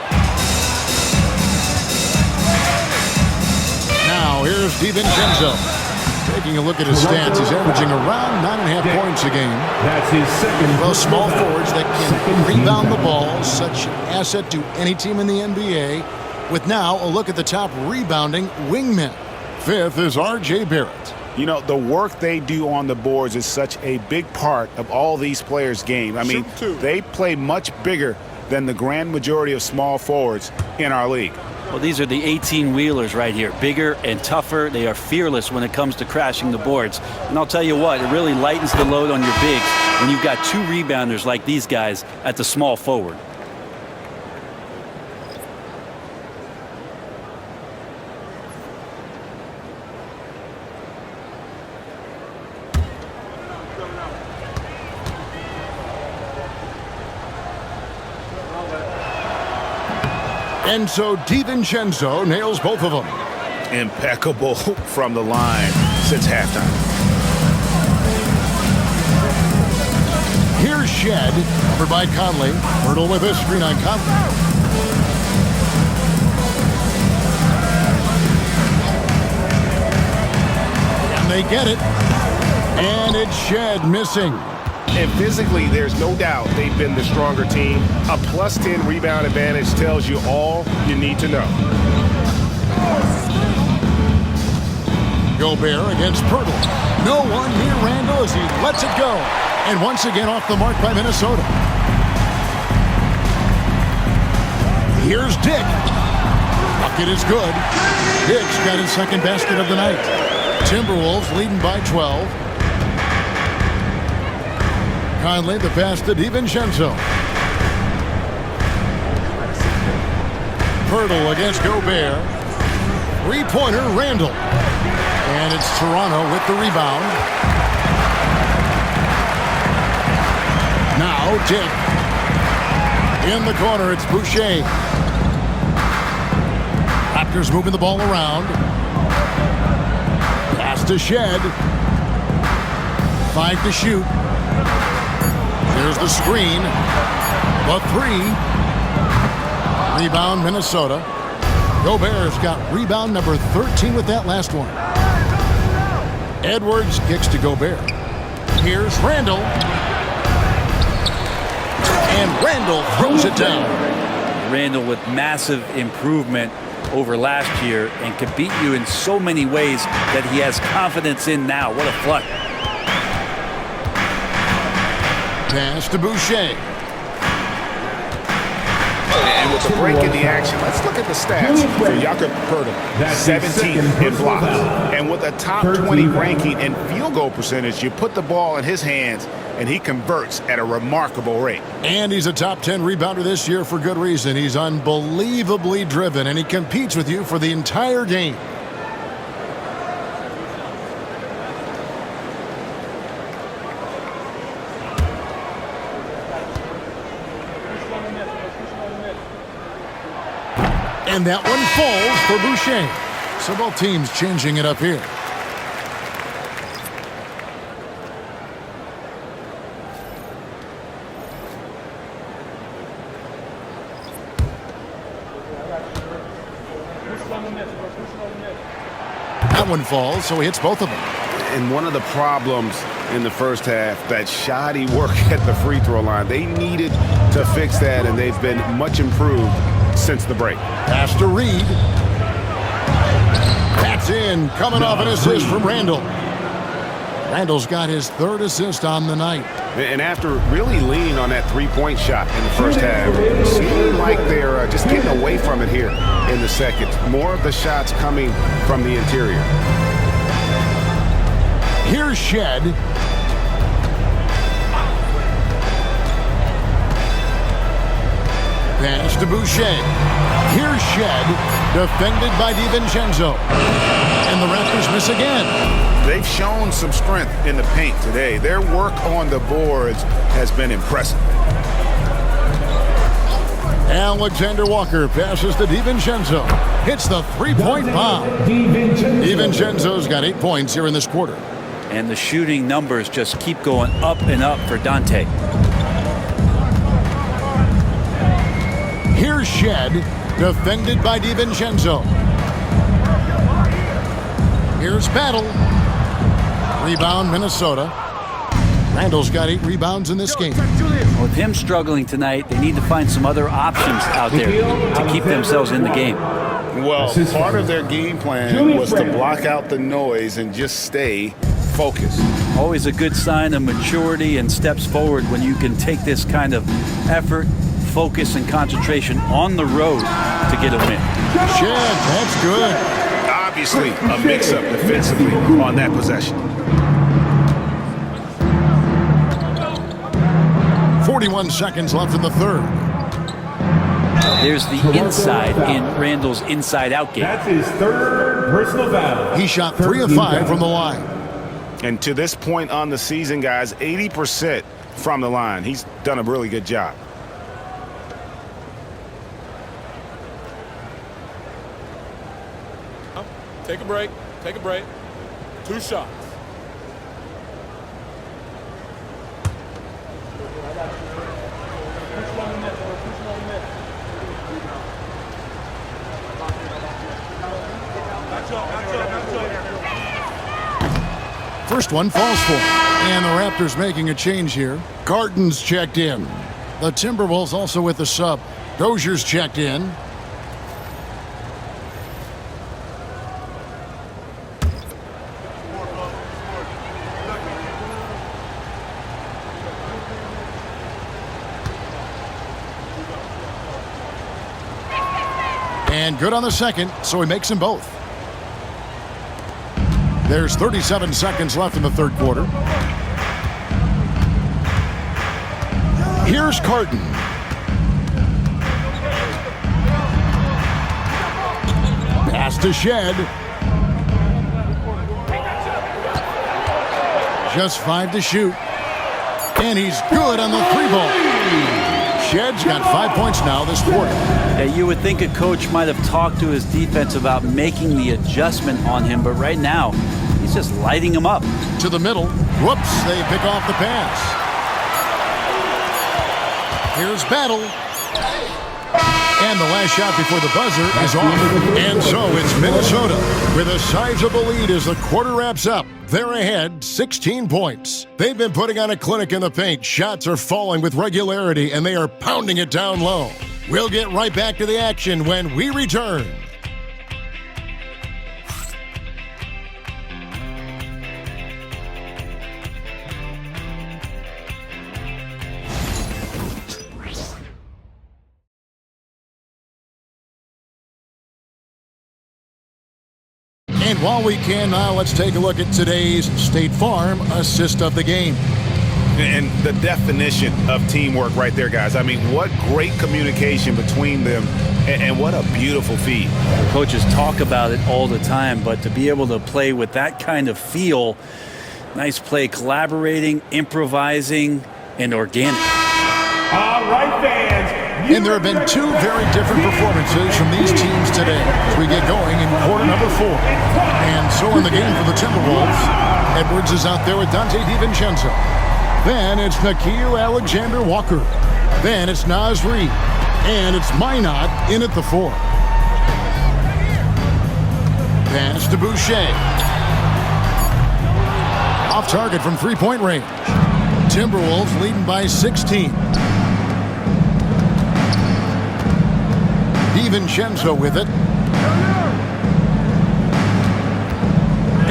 Now here's DiVincenzo. Taking a look at his stats, he's averaging around 9.5 points a game. That's his second. Well, small forwards that can rebound the ball, such an asset to any team in the NBA. With now a look at the top rebounding wingmen. 5th is R.J. Barrett. You know, the work they do on the boards is such a big part of all these players' game. I mean, they play much bigger than the grand majority of small forwards in our league. Well, these are the 18-wheelers right here. Bigger and tougher. They are fearless when it comes to crashing the boards. And I'll tell you what, it really lightens the load on your bigs when you've got 2 rebounders like these guys at the small forward. And so DiVincenzo nails both of them. Impeccable from the line since halftime. Here's Shed, covered by Conley. Hurdle with a screen on Conley. And they get it. And it's Shed missing. And physically, there's no doubt they've been the stronger team. A +10 rebound advantage tells you all you need to know. Gobert against Pirtle. No one near Randall as he lets it go. And once again off the mark by Minnesota. Here's Dick. Bucket is good. Dick's got his second basket of the night. Timberwolves leading by 12. Conley, the pass to DiVincenzo. Pirtle against Gobert. Three-pointer, Randall. And it's Toronto with the rebound. Now Dick. In the corner, it's Boucher. Raptors moving the ball around. Pass to Shed. 5 to shoot. There's the screen. The 3. Rebound, Minnesota. Gobert's got rebound number 13 with that last one. Edwards kicks to Gobert. Here's Randall. And Randall throws it down. Randall with massive improvement over last year and can beat you in so many ways that he has confidence in now. What a flush. Pass to Boucher. And with with the break in the action, let's look at the stats for Jakob Poeltl. 17th in blocks. And with a top 20 ranking in field goal percentage, you put the ball in his hands, and he converts at a remarkable rate. And he's a top 10 rebounder this year for good reason. He's unbelievably driven, and he competes with you for the entire game. And that one falls for Boucher. So both teams changing it up here. That one falls, so he hits both of them. And one of the problems in the first half, that shoddy work at the free throw line. They needed to fix that, and they've been much improved since the break. Pass to Reed. That's in, coming off an assist from Randall. Randall's got his third assist on the night. And after really leaning on that three-point shot in the first half, it seemed like they're just getting away from it here in the second. More of the shots coming from the interior. Here's Shed. Pass to Boucher. Here's Shed, defended by DiVincenzo. And the Raptors miss again. They've shown some strength in the paint today. Their work on the boards has been impressive. Alexander Walker passes to DiVincenzo. Hits the three-point bomb. DiVincenzo's got 8 points here in this quarter. And the shooting numbers just keep going up and up for Dante. Here's Shed, defended by DiVincenzo. Here's Battle. Rebound, Minnesota. Randall's got 8 rebounds in this game. With him struggling tonight, they need to find some other options out there to keep themselves in the game. Well, part of their game plan was to block out the noise and just stay focused. Always a good sign of maturity and steps forward when you can take this kind of effort, focus, and concentration on the road to get a win. Shed, that's good. Obviously, a mix-up defensively on that possession. 41 seconds left in the third. There's the inside in Randall's inside-out game. That's his third personal foul. He shot 3 of 5 from the line. And to this point on the season, guys, 80% from the line. He's done a really good job. Take a break. Take a break. 2 shots. First one falls for. And the Raptors making a change here. Garden's checked in. The Timberwolves also with the sub. Dozier's checked in. And good on the second, so he makes them both. There's 37 seconds left in the third quarter. Here's Carton. Pass to Shed. Just 5 to shoot. And he's good on the 3-ball. Shed's got 5 points now this quarter. Yeah, you would think a coach might have talked to his defense about making the adjustment on him, but right now, he's just lighting him up. To the middle. Whoops, they pick off the pass. Here's Battle. And the last shot before the buzzer is off. And so it's Minnesota with a sizable lead as the quarter wraps up. They're ahead 16 points. They've been putting on a clinic in the paint. Shots are falling with regularity, and they are pounding it down low. We'll get right back to the action when we return. And while we can now, let's take a look at today's State Farm assist of the game. And the definition of teamwork right there, guys. I mean, what great communication between them, and what a beautiful feed. Coaches talk about it all the time, but to be able to play with that kind of feel, nice play, collaborating, improvising, and organic. All right, fans. And there have been two very different performances from these teams today as we get going in quarter number 4. And so in the game for the Timberwolves, Edwards is out there with Dante DiVincenzo. Then it's Nickeil Alexander-Walker. Then it's Naz Reid. And it's Minot in at the 4. Pass to Boucher. Off target from three-point range. Timberwolves leading by 16. DiVincenzo with it.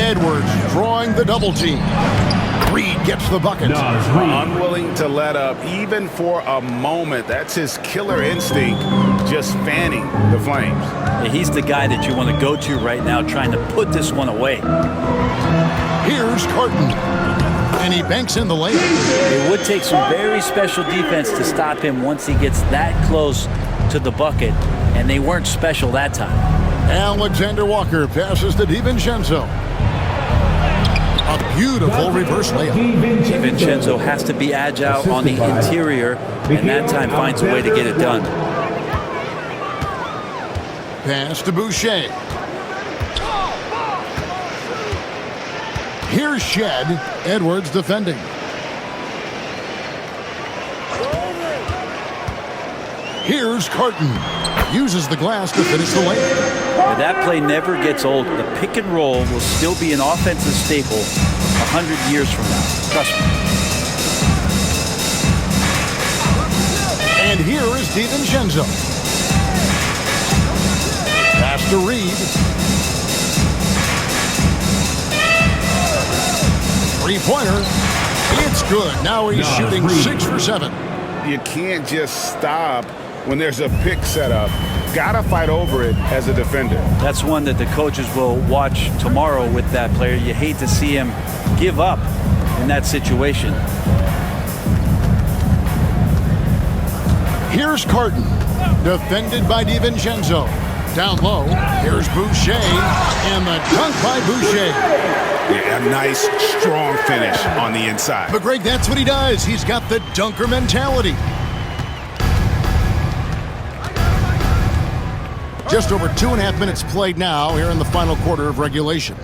Edwards drawing the double team. Reid gets the bucket. Unwilling to let up even for a moment. That's his killer instinct, just fanning the flames. Yeah, he's the guy that you want to go to right now, trying to put this one away. Here's Carton. And he banks in the lane. It would take some very special defense to stop him once he gets that close to the bucket, and they weren't special that time. Alexander-Walker passes to DiVincenzo. A beautiful reverse layup. DiVincenzo has to be agile on the interior, and that time finds a way to get it done. Pass to Boucher. Here's Shed. Edwards defending. Here's Carton. Uses the glass to finish the lane. That play never gets old. The pick and roll will still be an offensive staple 100 years from now. Trust me. And here is DiVincenzo. Pass to Reid. Three-pointer. It's good. Now he's shooting 6 for 7. You can't just stop when there's a pick set up. Gotta fight over it as a defender. That's one that the coaches will watch tomorrow with that player. You hate to see him give up in that situation. Here's Carton. Defended by DiVincenzo. Down low. Here's Boucher. And the dunk by Boucher. Yeah, a nice, strong finish on the inside. But Greg, that's what he does. He's got the dunker mentality. Just over 2.5 minutes played now here in the final quarter of regulation.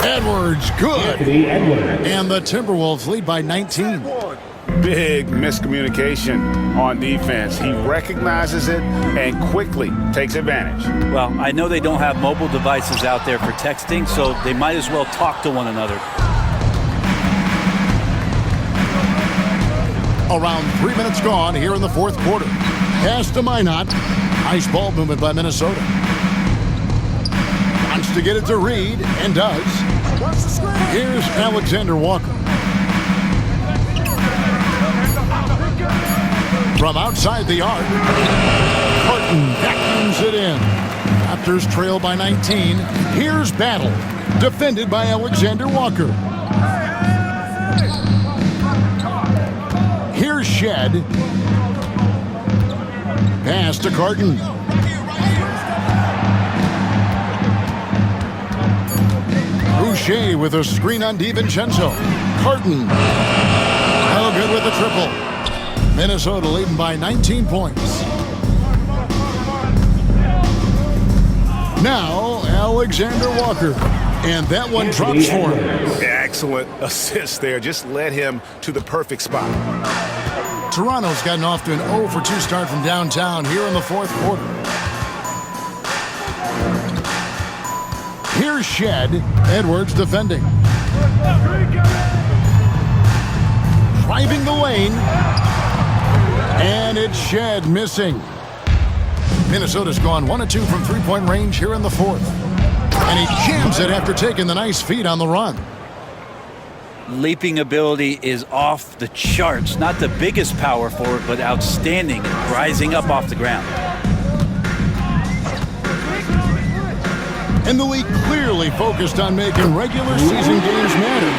Edwards, good. And the Timberwolves lead by 19. Big miscommunication on defense. He recognizes it and quickly takes advantage. Well, I know they don't have mobile devices out there for texting, so they might as well talk to one another. Around 3 minutes gone here in the fourth quarter. Pass to Minot. Nice ball movement by Minnesota. Wants to get it to Reid, and does. Here's Alexander-Walker. From outside the arc, Carton vacuums it in. Raptors trail by 19. Here's Battle, defended by Alexander-Walker. Here's Shed. Pass to Carton. Boucher with a screen on DiVincenzo. Carton. No good with the triple. Minnesota leading by 19 points. Now, Alexander-Walker. And that one drops for him. Excellent assist there. Just led him to the perfect spot. Toronto's gotten off to an 0 for 2 start from downtown here in the fourth quarter. Here's Shed. Edwards defending. Driving the lane. And it's Shed missing. Minnesota's gone 1 of 2 from three-point range here in the fourth. And he jams it after taking the nice feed on the run. Leaping ability is off the charts. Not the biggest power forward, but outstanding, rising up off the ground. And the league clearly focused on making regular season games matter.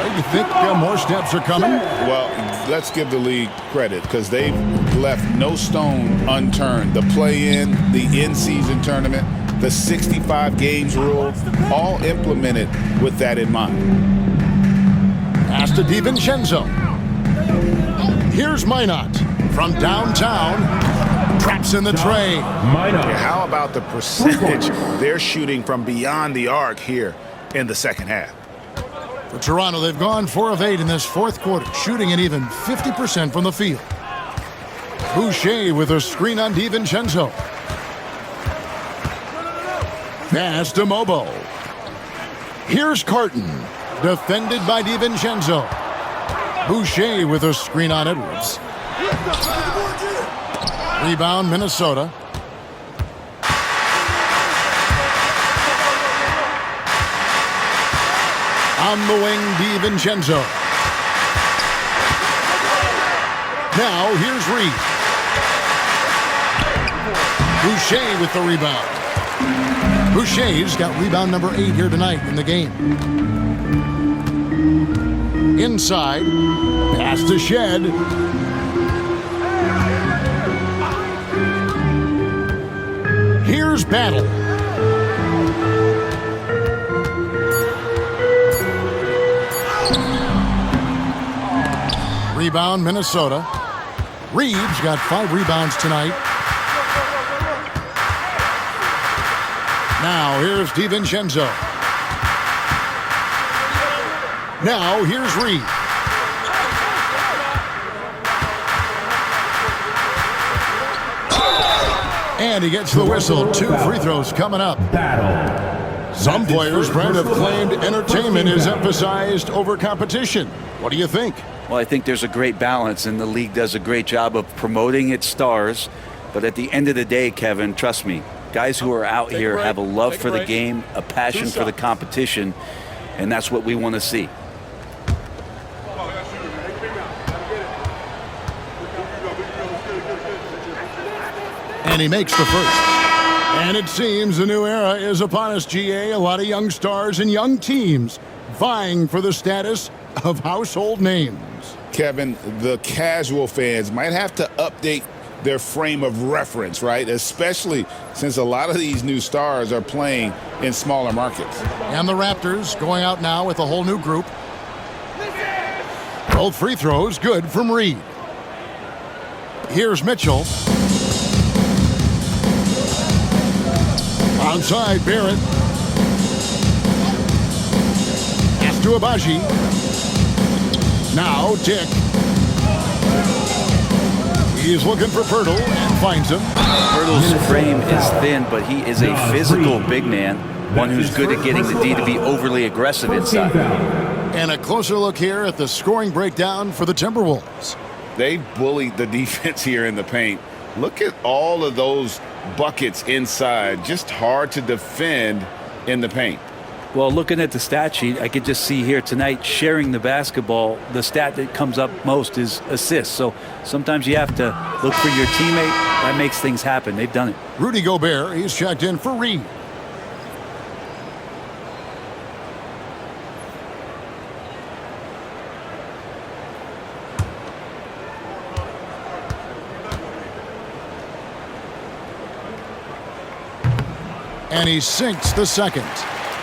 Do you think more steps are coming? Well, let's give the league credit because they've left no stone unturned. The play-in, the in-season tournament, the 65 games rule, all implemented with that in mind. Pass to DiVincenzo. Here's Minot from downtown. Traps in the tray. Yeah, how about the percentage they're shooting from beyond the arc here in the second half? For Toronto, they've gone 4 of 8 in this fourth quarter, shooting at even 50% from the field. Boucher with a screen on DiVincenzo. Pass to Mobo. Here's Carton, defended by DiVincenzo. Boucher with a screen on Edwards. Rebound, Minnesota. On the wing, DiVincenzo. Now, here's Reed. Boucher with the rebound. Boucher's got rebound number 8 here tonight in the game. Inside, pass to Shed. Here's Battle. Rebound, Minnesota. Reeves got 5 rebounds tonight. Now here's DiVincenzo. Now here's Reed. And he gets the whistle. 2 free throws coming up. Some players, Brent, have claimed entertainment is emphasized over competition. What do you think? Well, I think there's a great balance, and the league does a great job of promoting its stars. But at the end of the day, Kevin, trust me, guys who are out here have a love for the game, a passion for the competition, and that's what we want to see. And he makes the first. And it seems a new era is upon us, GA. A lot of young stars and young teams vying for the status of household names. Kevin, the casual fans might have to update their frame of reference, right? Especially since a lot of these new stars are playing in smaller markets. And the Raptors going out now with a whole new group. Both free throws good from Reed. Here's Mitchell. Outside, Barrett. Pass to Abaji. Now, Dick. He's looking for Pirtle and finds him. Pirtle's frame is thin, but he is a physical big man, one who's good at getting the D to be overly aggressive inside. And a closer look here at the scoring breakdown for the Timberwolves. They bullied the defense here in the paint. Look at all of those buckets inside. Just hard to defend in the paint. Well, looking at the stat sheet, I could just see here tonight sharing the basketball. The stat that comes up most is assists. So sometimes you have to look for your teammate. That makes things happen. They've done it. Rudy Gobert, he's checked in for Reed. And he sinks the second.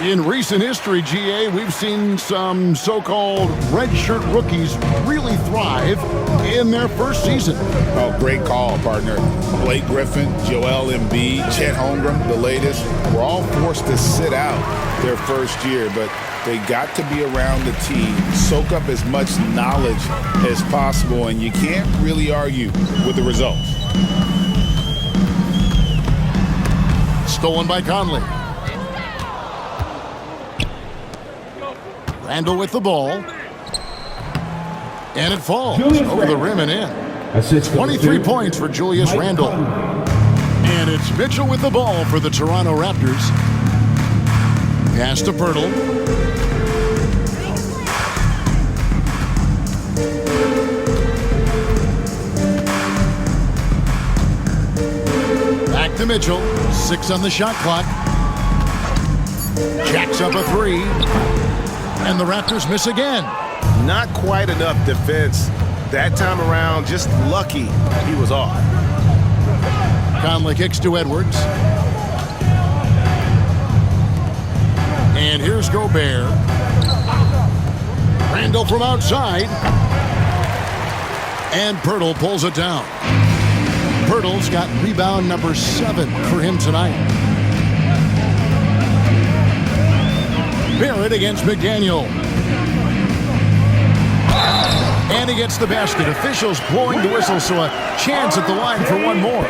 In recent history, GA, we've seen some so-called redshirt rookies really thrive in their first season. Oh, great call, partner. Blake Griffin, Joel Embiid, Chet Holmgren, the latest, were all forced to sit out their first year, but they got to be around the team, soak up as much knowledge as possible, and you can't really argue with the results. Stolen by Conley. Randall with the ball. And it falls over the rim and in. 23 points for Julius Randle. And it's Mitchell with the ball for the Toronto Raptors. Pass to Pirtle. Back to Mitchell. 6 on the shot clock. Jacks up a three. And the Raptors miss again. Not quite enough defense. That time around, just lucky he was off. Conley kicks to Edwards. And here's Gobert. Randall from outside. And Pirtle pulls it down. Pirtle's got rebound number 7 for him tonight. Barrett against McDaniel. And he gets the basket. Officials blowing the whistle, so a chance at the line for one more.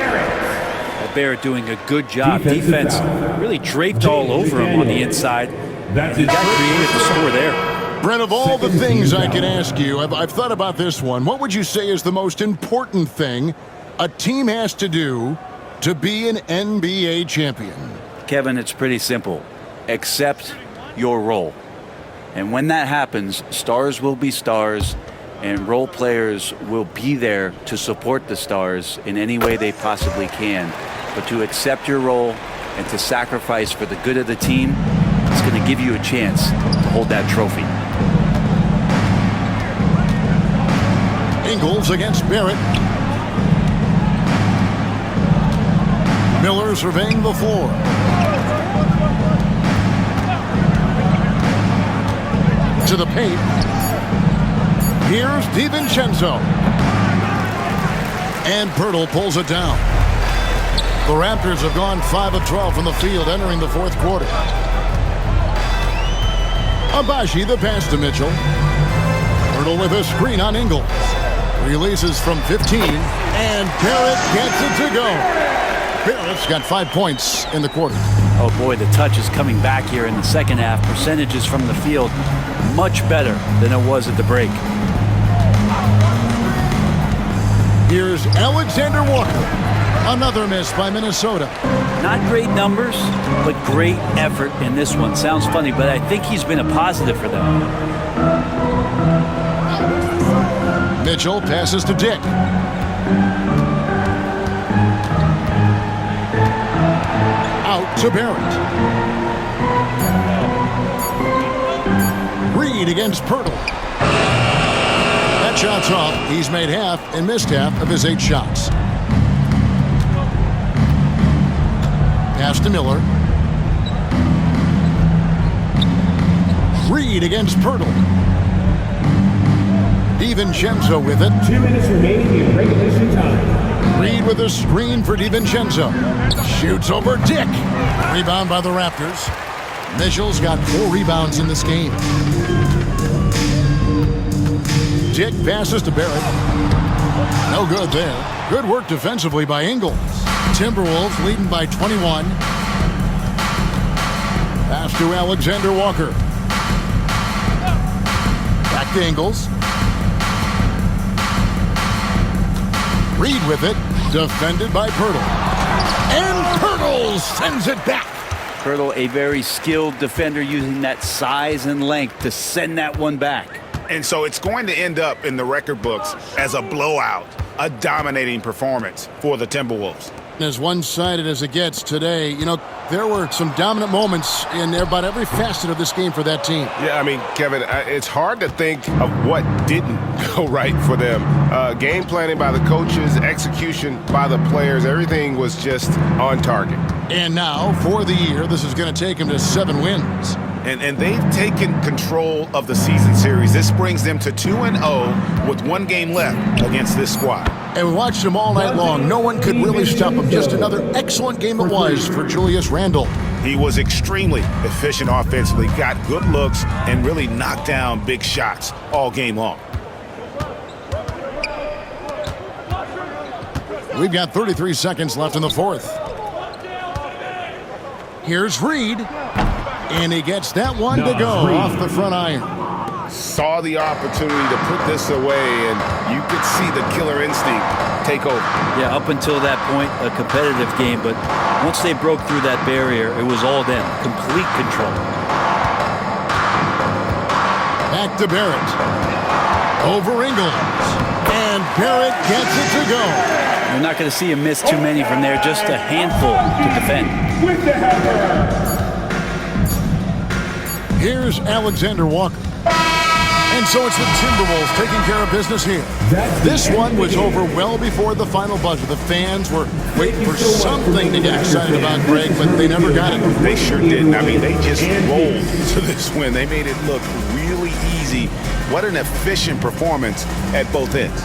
Barrett doing a good job. Defense really draped all over him on the inside. He got creative to score there. Brent, of all the things I could ask you, I've thought about this one. What would you say is the most important thing a team has to do to be an NBA champion? Kevin, it's pretty simple. Accept your role. And when that happens, stars will be stars, and role players will be there to support the stars in any way they possibly can. But to accept your role and to sacrifice for the good of the team, it's going to give you a chance to hold that trophy. Ingles against Barrett. Miller surveying the floor. To the paint. Here's DiVincenzo. And Pirtle pulls it down. The Raptors have gone 5 of 12 from the field entering the fourth quarter. Abaji the pass to Mitchell. Pirtle with a screen on Ingles. Releases from 15. And Barrett gets it to go. Barrett's got 5 points in the quarter. Oh boy, the touch is coming back here in the second half. Percentages from the field much better than it was at the break. Here's Alexander Walker. Another miss by Minnesota. Not great numbers, but great effort in this one. Sounds funny, but I think he's been a positive for them. Mitchell passes to Dick. Out to Barrett. Reed against Pirtle. That shot's off. He's made half and missed half of his 8 shots. Pass to Miller. Reed against Pirtle. DiVincenzo with it. 2 minutes remaining in regulation time. Reed with a screen for DiVincenzo. Shoots over Dick. Rebound by the Raptors. Mitchell's got 4 rebounds in this game. Dick passes to Barrett. No good there. Good work defensively by Ingles. Timberwolves leading by 21. Pass to Alexander Walker. Back to Ingles. Reed with it. Defended by Pirtle. And Pirtle sends it back. Pirtle, a very skilled defender, using that size and length to send that one back. And so it's going to end up in the record books as a blowout, a dominating performance for the Timberwolves. As one-sided as it gets today, you know, there were some dominant moments in about every facet of this game for that team. Yeah, I mean, Kevin, it's hard to think of what didn't go right for them. Game planning by the coaches, execution by the players, everything was just on target. And now, for the year, this is going to take them to 7 wins. And they've taken control of the season series. This brings them to 2-0 with 1 game left against this squad. And we watched them all night long. No one could really stop them. Just another excellent game it was for Julius Randle. He was extremely efficient offensively, got good looks, and really knocked down big shots all game long. We've got 33 seconds left in the fourth. Here's Reed. And he gets that one to go off the front iron. Saw the opportunity to put this away, and you could see the killer instinct take over. Yeah, up until that point, a competitive game, but once they broke through that barrier, it was all them. Complete control. Back to Barrett. Over Ingles. And Barrett gets it to go. You're not going to see him miss too many from there, just a handful to defend. With the hammer. Here's Alexander Walker. And so it's the Timberwolves taking care of business here. This one was over well before the final buzzer. The fans were waiting for something to get excited about, Greg, but they never got it. They sure didn't. I mean, they just rolled to this win. They made it look really easy. What an efficient performance at both ends.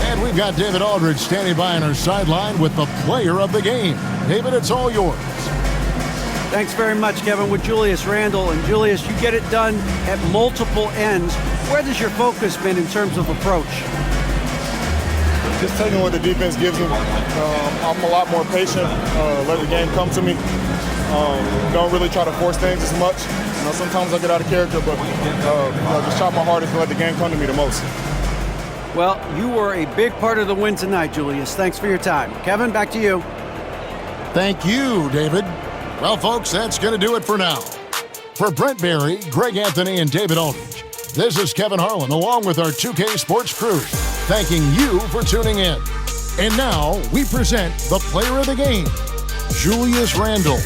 And we've got David Aldridge standing by on our sideline with the player of the game. David, it's all yours. Thanks very much, Kevin. With Julius Randle. And Julius, you get it done at multiple ends. Where has your focus been in terms of approach? Just taking what the defense gives me. I'm a lot more patient. Let the game come to me. Don't really try to force things as much. You know, sometimes I get out of character, but just try my hardest to let the game come to me the most. Well, you were a big part of the win tonight, Julius. Thanks for your time. Kevin, back to you. Thank you, David. Well, folks, that's going to do it for now. For Brent Berry, Greg Anthony, and David Aldridge, this is Kevin Harlan, along with our 2K Sports crew, thanking you for tuning in. And now, we present the player of the game, Julius Randle.